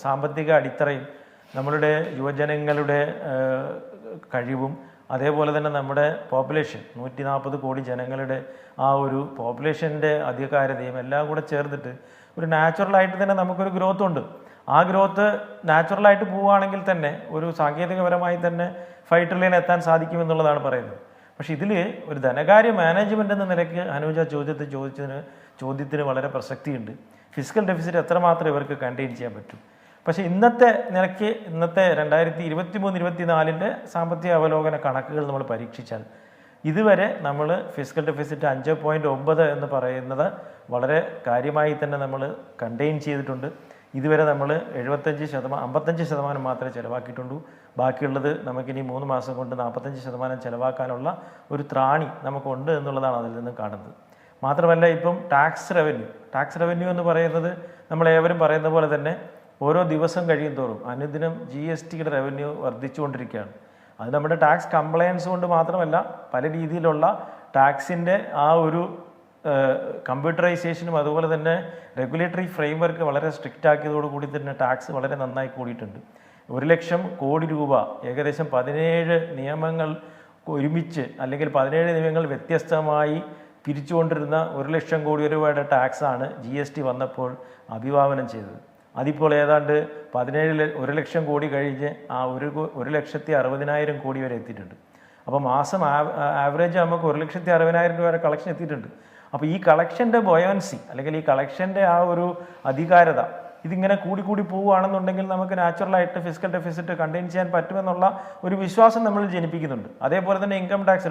സാമ്പത്തിക അടിത്തറയും നമ്മളുടെ യുവജനങ്ങളുടെ കഴിവും അതേപോലെ തന്നെ നമ്മുടെ പോപ്പുലേഷൻ 140 കോടി ജനങ്ങളുടെ ആ ഒരു പോപ്പുലേഷൻ്റെ അധികാരതയും എല്ലാം കൂടെ ചേർന്നിട്ട് ഒരു നാച്ചുറലായിട്ട് തന്നെ നമുക്കൊരു ഗ്രോത്ത് ഉണ്ട്. ആ ഗ്രോത്ത് നാച്ചുറലായിട്ട് പോവുകയാണെങ്കിൽ തന്നെ ഒരു സാങ്കേതികപരമായി തന്നെ 5 ട്രില്യൺ എത്താൻ സാധിക്കുമെന്നുള്ളതാണ് പറയുന്നത്. പക്ഷേ ഇതിൽ ഒരു ധനകാര്യ മാനേജ്മെൻ്റ് എന്ന നിലയ്ക്ക് അനുജ ചോദ്യത്തിന് വളരെ പ്രസക്തിയുണ്ട്. ഫിസിക്കൽ ഡെഫിസിറ്റ് എത്രമാത്രം ഇവർക്ക് കണ്ടെയ്ൻ ചെയ്യാൻ പറ്റും. പക്ഷേ ഇന്നത്തെ നിലയ്ക്ക് ഇന്നത്തെ 2023-24 സാമ്പത്തിക അവലോകന കണക്കുകൾ നമ്മൾ പരീക്ഷിച്ചാൽ ഇതുവരെ നമ്മൾ ഫിസിക്കൽ ഡെഫിസിറ്റ് 5.9 എന്ന് പറയുന്നത് വളരെ കാര്യമായി തന്നെ നമ്മൾ കണ്ടെയ്ൻ ചെയ്തിട്ടുണ്ട്. ഇതുവരെ നമ്മൾ 55% മാത്രമേ ചിലവാക്കിയിട്ടുള്ളൂ. ബാക്കിയുള്ളത് നമുക്കിനി 3 മാസം കൊണ്ട് 45% ചിലവാക്കാനുള്ള ഒരു ത്രാണി നമുക്കുണ്ട് എന്നുള്ളതാണ് അതിൽ നിന്ന് കാണുന്നത്. മാത്രമല്ല ഇപ്പം ടാക്സ് റവന്യൂ എന്ന് പറയുന്നത് നമ്മളേവരും പറയുന്ന പോലെ തന്നെ ഓരോ ദിവസം കഴിയും തോറും അനുദിനം GSTയുടെ റവന്യൂ വർദ്ധിച്ചുകൊണ്ടിരിക്കുകയാണ്. അത് നമ്മുടെ ടാക്സ് കംപ്ലയൻസ് കൊണ്ട് മാത്രമല്ല പല രീതിയിലുള്ള ടാക്സിൻ്റെ ആ ഒരു കമ്പ്യൂട്ടറൈസേഷനും അതുപോലെ തന്നെ റെഗുലേറ്ററി ഫ്രെയിംവർക്ക് വളരെ സ്ട്രിക്റ്റ് ആക്കിയതോടുകൂടി തന്നെ ടാക്സ് വളരെ നന്നായി കൂടിയിട്ടുണ്ട്. 1,00,000 കോടി രൂപ ഏകദേശം 17 നിയമങ്ങൾ ഒരുമിച്ച് അല്ലെങ്കിൽ 17 നിയമങ്ങൾ വ്യത്യസ്തമായി പിരിച്ചുകൊണ്ടിരുന്ന 1,00,000 കോടി രൂപയുടെ ടാക്സാണ് GST വന്നപ്പോൾ അഭിവാദനം ചെയ്തത്. അതിപ്പോൾ ഏതാണ്ട് 1,00,000 കോടി കഴിഞ്ഞ് ആ 1,60,000 കോടി വരെ എത്തിയിട്ടുണ്ട്. അപ്പോൾ മാസം ആവറേജ് നമുക്ക് 1,60,000 രൂപ വരെ കളക്ഷൻ എത്തിയിട്ടുണ്ട്. അപ്പോൾ ഈ കളക്ഷൻ്റെ ബൊയൻസി അല്ലെങ്കിൽ ഈ കളക്ഷൻ്റെ ആ ഒരു അധികാരത ഇതിങ്ങനെ കൂടി പോവുകയാണെന്നുണ്ടെങ്കിൽ നമുക്ക് നാച്ചുറലായിട്ട് ഫിസിക്കൽ ഡെഫിസിറ്റ് കണ്ടെയ്ൻ ചെയ്യാൻ പറ്റുമെന്നുള്ള ഒരു വിശ്വാസം നമ്മൾ ജനിപ്പിക്കുന്നുണ്ട്. അതേപോലെ തന്നെ ഇൻകം ടാക്സ്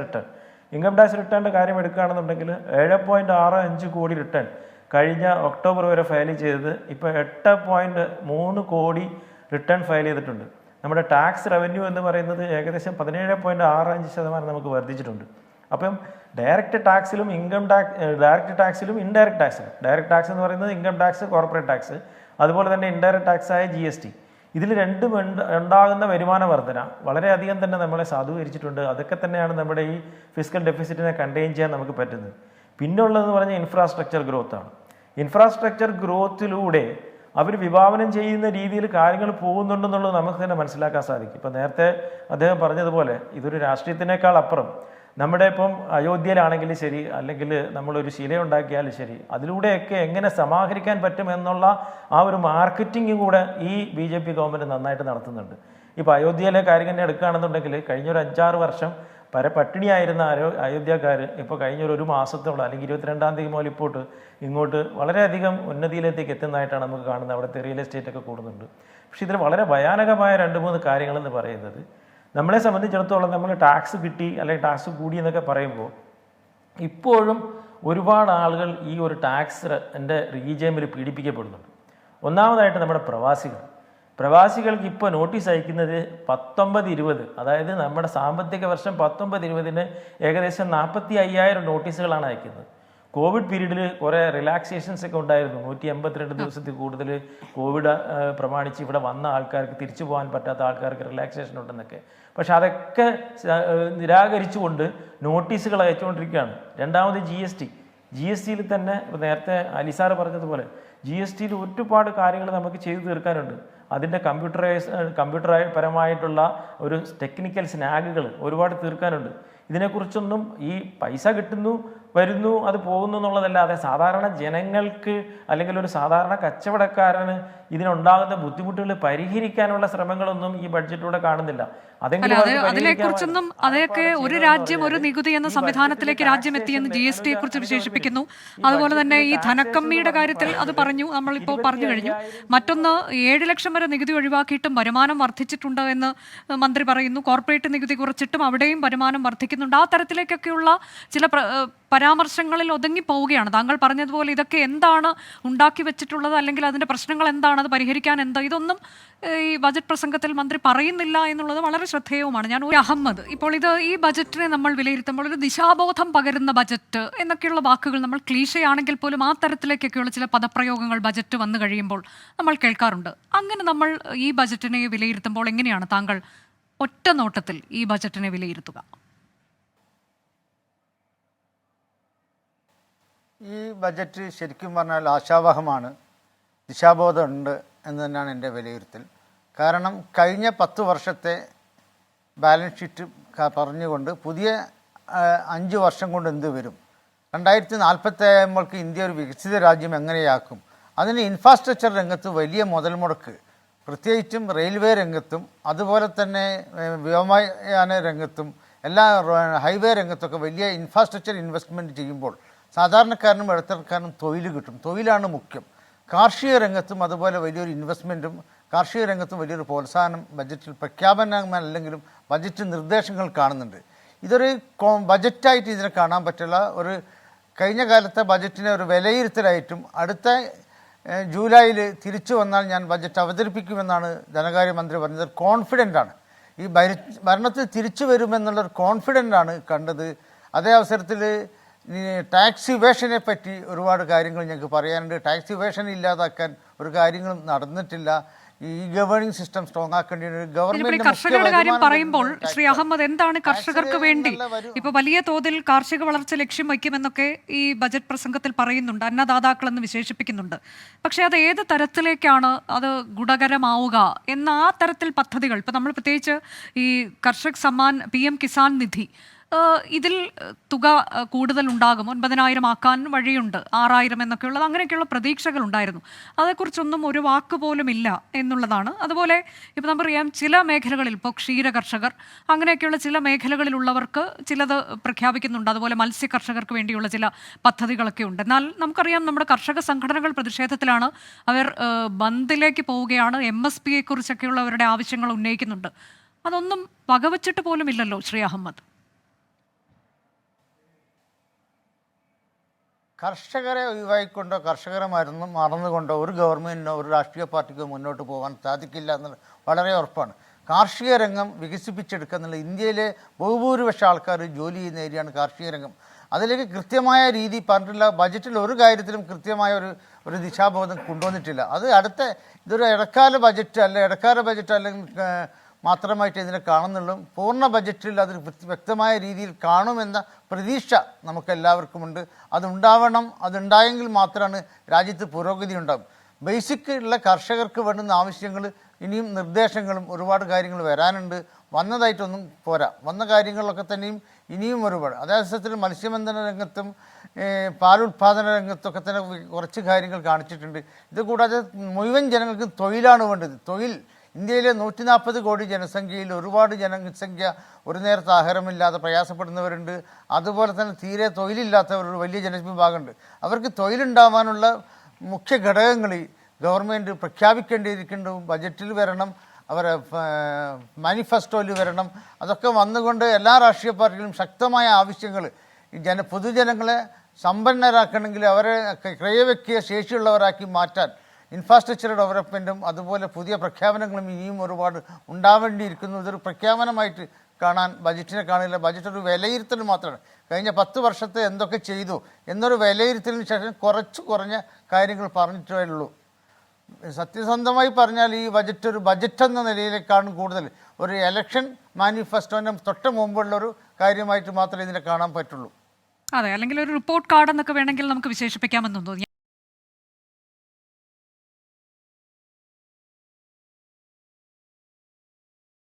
റിട്ടേണിൻ്റെ കാര്യം എടുക്കുകയാണെന്നുണ്ടെങ്കിൽ 7.65 കോടി റിട്ടേൺ കഴിഞ്ഞ ഒക്ടോബർ വരെ ഫയൽ ചെയ്തത് ഇപ്പോൾ 8.3 കോടി റിട്ടേൺ ഫയൽ ചെയ്തിട്ടുണ്ട്. നമ്മുടെ ടാക്സ് റവന്യൂ എന്ന് പറയുന്നത് ഏകദേശം 17.65% നമുക്ക് വർദ്ധിച്ചിട്ടുണ്ട്. അപ്പം ഡയറക്റ്റ് ടാക്സിലും ഡയറക്റ്റ് ടാക്സിലും ഇൻഡയറക്റ്റ് ടാക്സ് എന്ന് പറയുന്നത് ഇൻകം ടാക്സ്, കോർപ്പറേറ്റ് ടാക്സ്, അതുപോലെ തന്നെ ഇൻഡയറക്റ്റ് ടാക്സായ GST. ഇതിൽ രണ്ടും ഉണ്ടാകുന്ന വരുമാന വർധന വളരെയധികം തന്നെ നമ്മളെ സാധൂകരിച്ചിട്ടുണ്ട്. അതൊക്കെ തന്നെയാണ് നമ്മുടെ ഈ ഫിസിക്കൽ ഡെഫിസിറ്റിനെ കണ്ടെയ്ൻ ചെയ്യാൻ നമുക്ക് പറ്റുന്നത്. പിന്നുള്ളതെന്ന് പറഞ്ഞാൽ ഇൻഫ്രാസ്ട്രക്ചർ ഗ്രോത്താണ്. ഇൻഫ്രാസ്ട്രക്ചർ ഗ്രോത്തിലൂടെ അവർ വിഭാവനം ചെയ്യുന്ന രീതിയിൽ കാര്യങ്ങൾ പോകുന്നുണ്ടെന്നുള്ളത് നമുക്ക് തന്നെ മനസ്സിലാക്കാൻ സാധിക്കും. ഇപ്പം നേരത്തെ അദ്ദേഹം പറഞ്ഞതുപോലെ ഇതൊരു രാഷ്ട്രീയത്തിനേക്കാൾ അപ്പുറം നമ്മുടെ ഇപ്പം അയോധ്യയിലാണെങ്കിലും ശരി അല്ലെങ്കിൽ നമ്മളൊരു ശിലയുണ്ടാക്കിയാലും ശരി അതിലൂടെയൊക്കെ എങ്ങനെ സമാഹരിക്കാൻ പറ്റുമെന്നുള്ള ആ ഒരു മാർക്കറ്റിംഗ് കൂടെ ഈ BJP ഗവൺമെൻറ് നന്നായിട്ട് നടത്തുന്നുണ്ട്. ഇപ്പോൾ അയോധ്യയിലെ കാര്യം തന്നെ എടുക്കുകയാണെന്നുണ്ടെങ്കിൽ കഴിഞ്ഞൊരു 5-6 വർഷം പട്ടിണിയായിരുന്ന അയോധ്യക്കാർ ഇപ്പോൾ കഴിഞ്ഞൊരു മാസത്തോളം അല്ലെങ്കിൽ 22-ാം തീയതി മുതൽ ഇങ്ങോട്ട് വളരെയധികം ഉന്നതിയിലേക്ക് എത്തുന്നതായിട്ടാണ് നമുക്ക് കാണുന്നത്. അവിടുത്തെ റിയൽ എസ്റ്റേറ്റ് ഒക്കെ കൂടുന്നുണ്ട്. പക്ഷേ ഇതിൽ വളരെ ഭയാനകമായ 2-3 കാര്യങ്ങളെന്ന് പറയുന്നത് നമ്മളെ സംബന്ധിച്ചിടത്തോളം നമ്മൾ ടാക്സ് കിട്ടി അല്ലെങ്കിൽ ടാക്സ് കൂടി എന്നൊക്കെ പറയുമ്പോൾ ഇപ്പോഴും ഒരുപാട് ആളുകൾ ഈ ഒരു ടാക്സിൻ്റെ റീജിയമിൽ പീഡിപ്പിക്കപ്പെടുന്നുണ്ട്. ഒന്നാമതായിട്ട് നമ്മുടെ പ്രവാസികൾക്ക് ഇപ്പോൾ നോട്ടീസ് അയക്കുന്നത് 19-20, അതായത് നമ്മുടെ സാമ്പത്തിക വർഷം 19-20 ഏകദേശം 45,000 നോട്ടീസുകളാണ് അയക്കുന്നത്. കോവിഡ് പീരീഡിൽ കുറേ റിലാക്സേഷൻസ് ഒക്കെ ഉണ്ടായിരുന്നു. 182 ദിവസത്തിൽ കൂടുതൽ കോവിഡ് പ്രമാണിച്ച് ഇവിടെ വന്ന ആൾക്കാർക്ക് തിരിച്ചു പോകാൻ പറ്റാത്ത ആൾക്കാർക്ക് റിലാക്സേഷൻ ഉണ്ടെന്നൊക്കെ. പക്ഷെ അതൊക്കെ നിരാകരിച്ചുകൊണ്ട് നോട്ടീസുകൾ അയച്ചുകൊണ്ടിരിക്കുകയാണ്. രണ്ടാമത് GSTയിൽ തന്നെ നേരത്തെ അലിസാറ് പറഞ്ഞതുപോലെ GSTയിൽ ഒരുപാട് കാര്യങ്ങൾ നമുക്ക് ചെയ്തു തീർക്കാനുണ്ട്. അതിൻ്റെ കമ്പ്യൂട്ടർ പരമായിട്ടുള്ള ഒരു ടെക്നിക്കൽ സ്നാഗുകൾ ഒരുപാട് തീർക്കാനുണ്ട്. ഇതിനെക്കുറിച്ചൊന്നും ഈ പൈസ കിട്ടുന്നു, വരുന്നു, അത് പോകുന്നു എന്നുള്ളതല്ലാതെ സാധാരണ ജനങ്ങൾക്ക് അല്ലെങ്കിൽ ഒരു സാധാരണ കച്ചവടക്കാരന് ഇതിനുണ്ടാകുന്ന ബുദ്ധിമുട്ടുകൾ പരിഹരിക്കാനുള്ള ശ്രമങ്ങളൊന്നും ഈ ബഡ്ജറ്റിലൂടെ കാണുന്നില്ല. അതിനെക്കുറിച്ചൊന്നും അതൊക്കെ ഒരു രാജ്യം ഒരു നികുതി എന്ന സംവിധാനത്തിലേക്ക് രാജ്യം എത്തിയെന്ന് GST യെ കുറിച്ച് വിശേഷിപ്പിക്കുന്നു. അതുപോലെ തന്നെ ഈ ധനക്കമ്മിയുടെ കാര്യത്തിൽ അത് പറഞ്ഞു, നമ്മളിപ്പോൾ പറഞ്ഞു കഴിഞ്ഞു. മറ്റൊന്ന് 7 ലക്ഷം വരെ നികുതി ഒഴിവാക്കിയിട്ടും വരുമാനം വർദ്ധിച്ചിട്ടുണ്ട് എന്ന് മന്ത്രി പറയുന്നു. കോർപ്പറേറ്റ് നികുതി കുറച്ചിട്ടും അവിടെയും വരുമാനം വർദ്ധിക്കുന്നുണ്ട്. ആ തരത്തിലേക്കൊക്കെയുള്ള ചില പരാമർശങ്ങളിൽ ഒതുങ്ങി പോവുകയാണ്. താങ്കൾ പറഞ്ഞതുപോലെ ഇതൊക്കെ എന്താണ് ഉണ്ടാക്കി വെച്ചിട്ടുള്ളത്, അല്ലെങ്കിൽ അതിന്റെ പ്രശ്നങ്ങൾ എന്താണ്, അത് പരിഹരിക്കാൻ എന്താ, ഇതൊന്നും ഈ ബജറ്റ് പ്രസംഗത്തിൽ മന്ത്രി പറയുന്നില്ല എന്നുള്ളത് വളരെ ശ്രദ്ധേയവുമാണ്. ഞാൻ അഹമ്മദ്, ഇപ്പോൾ ഈ ബജറ്റിനെ നമ്മൾ വിലയിരുത്തുമ്പോൾ ഒരു ദിശാബോധം പകരുന്ന ബജറ്റ് എന്നൊക്കെയുള്ള വാക്കുകൾ നമ്മൾ ക്ലീശയാണെങ്കിൽ പോലും ആ തരത്തിലേക്കൊക്കെയുള്ള ചില പദപ്രയോഗങ്ങൾ ബജറ്റ് വന്നു കഴിയുമ്പോൾ നമ്മൾ കേൾക്കാറുണ്ട്. അങ്ങനെ നമ്മൾ ഈ ബജറ്റിനെ വിലയിരുത്തുമ്പോൾ എങ്ങനെയാണ് താങ്കൾ ഒറ്റ നോട്ടത്തിൽ ഈ ബജറ്റിനെ വിലയിരുത്തുക? ഈ ബജറ്റ് ശരിക്കും പറഞ്ഞാൽ ആശാവഹമാണ്, ദിശാബോധമുണ്ട് എന്ന് തന്നെയാണ് എൻ്റെ വിലയിരുത്തൽ. കാരണം കഴിഞ്ഞ 10 വർഷത്തെ ബാലൻസ് ഷീറ്റ് പറഞ്ഞുകൊണ്ട് പുതിയ 5 വർഷം കൊണ്ട് എന്ത് വരും, 2047 ആകുമ്പോൾക്ക് ഇന്ത്യ ഒരു വികസിത രാജ്യം എങ്ങനെയാക്കും, അതിന് ഇൻഫ്രാസ്ട്രക്ചർ രംഗത്ത് വലിയ മുതൽ മുടക്ക്, പ്രത്യേകിച്ചും റെയിൽവേ രംഗത്തും അതുപോലെ തന്നെ വ്യോമയാന രംഗത്തും എല്ലാ ഹൈവേ രംഗത്തൊക്കെ വലിയ ഇൻഫ്രാസ്ട്രക്ചർ ഇൻവെസ്റ്റ്മെൻറ്റ് ചെയ്യുമ്പോൾ സാധാരണക്കാരനും ഇടത്തരക്കാരനും തൊഴിൽ കിട്ടും. തൊഴിലാണ് മുഖ്യം. കാർഷിക രംഗത്തും അതുപോലെ വലിയൊരു ഇൻവെസ്റ്റ്മെൻറ്റും കാർഷിക രംഗത്തും വലിയൊരു പ്രോത്സാഹനം ബജറ്റിൽ പ്രഖ്യാപനമല്ലെങ്കിലും ബജറ്റ് നിർദ്ദേശങ്ങൾ കാണുന്നുണ്ട്. ഇതൊരു ബജറ്റായിട്ട് ഇതിനെ കാണാൻ പറ്റില്ല. ഒരു കഴിഞ്ഞ കാലത്തെ ബജറ്റിനെ ഒരു വിലയിരുത്തലായിട്ടും അടുത്ത ജൂലൈയിൽ തിരിച്ചു വന്നാൽ ഞാൻ ബജറ്റ് അവതരിപ്പിക്കുമെന്നാണ് ധനകാര്യമന്ത്രി പറഞ്ഞത്. കോൺഫിഡൻ്റാണ്, ഈ ഭരണത്തിൽ തിരിച്ചു വരുമെന്നുള്ളൊരു കോൺഫിഡൻ്റാണ് കണ്ടത്. അതേ അവസരത്തിൽ ടാക്സ് ഇവേഷനെ പറ്റി ഒരുപാട് കാര്യങ്ങൾ ഞങ്ങൾക്ക് പറയാനുണ്ട്. ടാക്സ് ഇവേഷൻ ഇല്ലാതാക്കാൻ ഒരു കാര്യങ്ങളും നടന്നിട്ടില്ല. ഈ ഗവേണിംഗ് സിസ്റ്റം സ്ട്രോങ് ആക്കേണ്ടി കർഷകരുടെ കാര്യം പറയുമ്പോൾ ശ്രീ അഹമ്മദ്, എന്താണ് കർഷകർക്ക് വേണ്ടി ഇപ്പൊ വലിയ തോതിൽ കാർഷിക വളർച്ച ലക്ഷ്യം വയ്ക്കുമെന്നൊക്കെ ഈ ബജറ്റ് പ്രസംഗത്തിൽ പറയുന്നുണ്ട്, അന്നദാതാക്കൾ എന്ന് വിശേഷിപ്പിക്കുന്നുണ്ട്. പക്ഷെ അത് ഏത് തരത്തിലേക്കാണ് അത് ഗുണകരമാവുക എന്ന ആ തരത്തിൽ പദ്ധതികൾ ഇപ്പൊ നമ്മൾ പ്രത്യേകിച്ച് ഈ കർഷക് സമ്മാൻ PM കിസാൻ നിധി ഇതിൽ തുക കൂടുതൽ ഉണ്ടാകും, 9,000 ആക്കാൻ വഴിയുണ്ട്, 6,000 എന്നൊക്കെയുള്ളത്, അങ്ങനെയൊക്കെയുള്ള പ്രതീക്ഷകൾ ഉണ്ടായിരുന്നു. അതേക്കുറിച്ചൊന്നും ഒരു വാക്ക് പോലും ഇല്ല എന്നുള്ളതാണ്. അതുപോലെ ഇപ്പോൾ നമുക്കറിയാം ചില മേഖലകളിൽ ഇപ്പോൾ ക്ഷീര കർഷകർ അങ്ങനെയൊക്കെയുള്ള ചില മേഖലകളിലുള്ളവർക്ക് ചിലത് പ്രഖ്യാപിക്കുന്നുണ്ട്. അതുപോലെ മത്സ്യ കർഷകർക്ക് വേണ്ടിയുള്ള ചില പദ്ധതികളൊക്കെ ഉണ്ട്. എന്നാൽ നമുക്കറിയാം നമ്മുടെ കർഷക സംഘടനകൾ പ്രതിഷേധത്തിലാണ്, അവർ ബന്ദിലേക്ക് പോവുകയാണ്, MSP യെക്കുറിച്ചൊക്കെയുള്ള അവരുടെ ആവശ്യങ്ങൾ ഉന്നയിക്കുന്നുണ്ട്. അതൊന്നും വകവച്ചിട്ട് പോലും ഇല്ലല്ലോ ശ്രീ അഹമ്മദ്. കർഷകരെ ഒഴിവാക്കിക്കൊണ്ടോ കർഷകരെ മറന്നുകൊണ്ടോ ഒരു ഗവൺമെൻറ്റിനോ ഒരു രാഷ്ട്രീയ പാർട്ടിക്കോ മുന്നോട്ട് പോകാൻ സാധിക്കില്ല എന്നുള്ളത് വളരെ ഉറപ്പാണ്. കാർഷിക രംഗം വികസിപ്പിച്ചെടുക്കുക എന്നുള്ളത് ഇന്ത്യയിലെ ബഹുഭൂരിപക്ഷ ആൾക്കാർ ജോലി ചെയ്യുന്ന ഏരിയയാണ് കാർഷിക രംഗം. അതിലേക്ക് കൃത്യമായ രീതി പറഞ്ഞിട്ടില്ല. ബജറ്റിൽ ഒരു കാര്യത്തിലും കൃത്യമായ ഒരു ദിശാബോധം കൊണ്ടുവന്നിട്ടില്ല. അത് ഇതൊരു ഇടക്കാല ബജറ്റ് അല്ലെങ്കിൽ മാത്രമായിട്ട് ഇതിനെ കാണുന്നുള്ളൂ. പൂർണ്ണ ബജറ്റിൽ അത് വ്യക്തമായ രീതിയിൽ കാണുമെന്ന പ്രതീക്ഷ നമുക്കെല്ലാവർക്കുമുണ്ട്. അതുണ്ടായെങ്കിൽ മാത്രമാണ് രാജ്യത്ത് പുരോഗതി ഉണ്ടാകും. ബേസിക് ഉള്ള കർഷകർക്ക് വേണ്ടുന്ന ആവശ്യങ്ങൾ ഇനിയും നിർദ്ദേശങ്ങളും ഒരുപാട് കാര്യങ്ങൾ വരാനുണ്ട്. വന്നതായിട്ടൊന്നും പോരാ, വന്ന കാര്യങ്ങളിലൊക്കെ തന്നെയും ഇനിയും ഒരുപാട്. അതേസമയത്തിൽ മത്സ്യബന്ധന രംഗത്തും പാലുൽപാദന രംഗത്തൊക്കെ തന്നെ കുറച്ച് കാര്യങ്ങൾ കാണിച്ചിട്ടുണ്ട്. ഇത് കൂടാതെ മുഴുവൻ ജനങ്ങൾക്കും തൊഴിലാണ് വേണ്ടത്. തൊഴിൽ ഇന്ത്യയിലെ 140 കോടി ജനസംഖ്യയിൽ ഒരുപാട് ജനസംഖ്യ ഒരു നേരത്തെ ആഹാരമില്ലാതെ പ്രയാസപ്പെടുന്നവരുണ്ട്. അതുപോലെ തന്നെ തീരെ തൊഴിലില്ലാത്തവർ ഒരു വലിയ ജനവിഭാഗമുണ്ട്. അവർക്ക് തൊഴിലുണ്ടാവാനുള്ള മുഖ്യ ഘടകങ്ങൾ ഗവൺമെൻറ് പ്രഖ്യാപിക്കേണ്ടിയിരിക്കുന്നു. ബജറ്റിൽ വരണം, അവരെ മാനിഫെസ്റ്റോയിൽ വരണം. അതൊക്കെ വന്നുകൊണ്ട് എല്ലാ രാഷ്ട്രീയ പാർട്ടികളും ശക്തമായ ആവശ്യങ്ങൾ പൊതുജനങ്ങളെ സമ്പന്നരാക്കണമെങ്കിൽ അവരെ ക്രയവെക്കിയ ശേഷിയുള്ളവരാക്കി മാറ്റാൻ ഇൻഫ്രാസ്ട്രക്ചർ ഡെവലപ്മെൻറ്റും അതുപോലെ പുതിയ പ്രഖ്യാപനങ്ങളും ഇനിയും ഒരുപാട് ഉണ്ടാവേണ്ടിയിരിക്കുന്നു. ഇതൊരു പ്രഖ്യാപനമായിട്ട് കാണാൻ ബജറ്റിനെ കാണില്ല. ബജറ്റ് ഒരു വിലയിരുത്തൽ മാത്രമാണ്. കഴിഞ്ഞ 10 വർഷത്തെ എന്തൊക്കെ ചെയ്തു എന്നൊരു വിലയിരുത്തലിന് ശേഷം കുറഞ്ഞ കാര്യങ്ങൾ പറഞ്ഞിട്ടേ ഉള്ളൂ. സത്യസന്ധമായി പറഞ്ഞാൽ ഈ ബജറ്റ് ഒരു ബജറ്റ് എന്ന നിലയിലേക്കാണ് കൂടുതൽ ഒരു ഇലക്ഷൻ മാനിഫെസ്റ്റോൻ്റെ തൊട്ട് മുമ്പുള്ളൊരു കാര്യമായിട്ട് മാത്രമേ ഇതിനെ കാണാൻ പറ്റുള്ളൂ. അതെ, അല്ലെങ്കിൽ ഒരു റിപ്പോർട്ട് കാർഡ് എന്നൊക്കെ വേണമെങ്കിൽ നമുക്ക് വിശേഷിപ്പിക്കാമെന്ന് തോന്നി.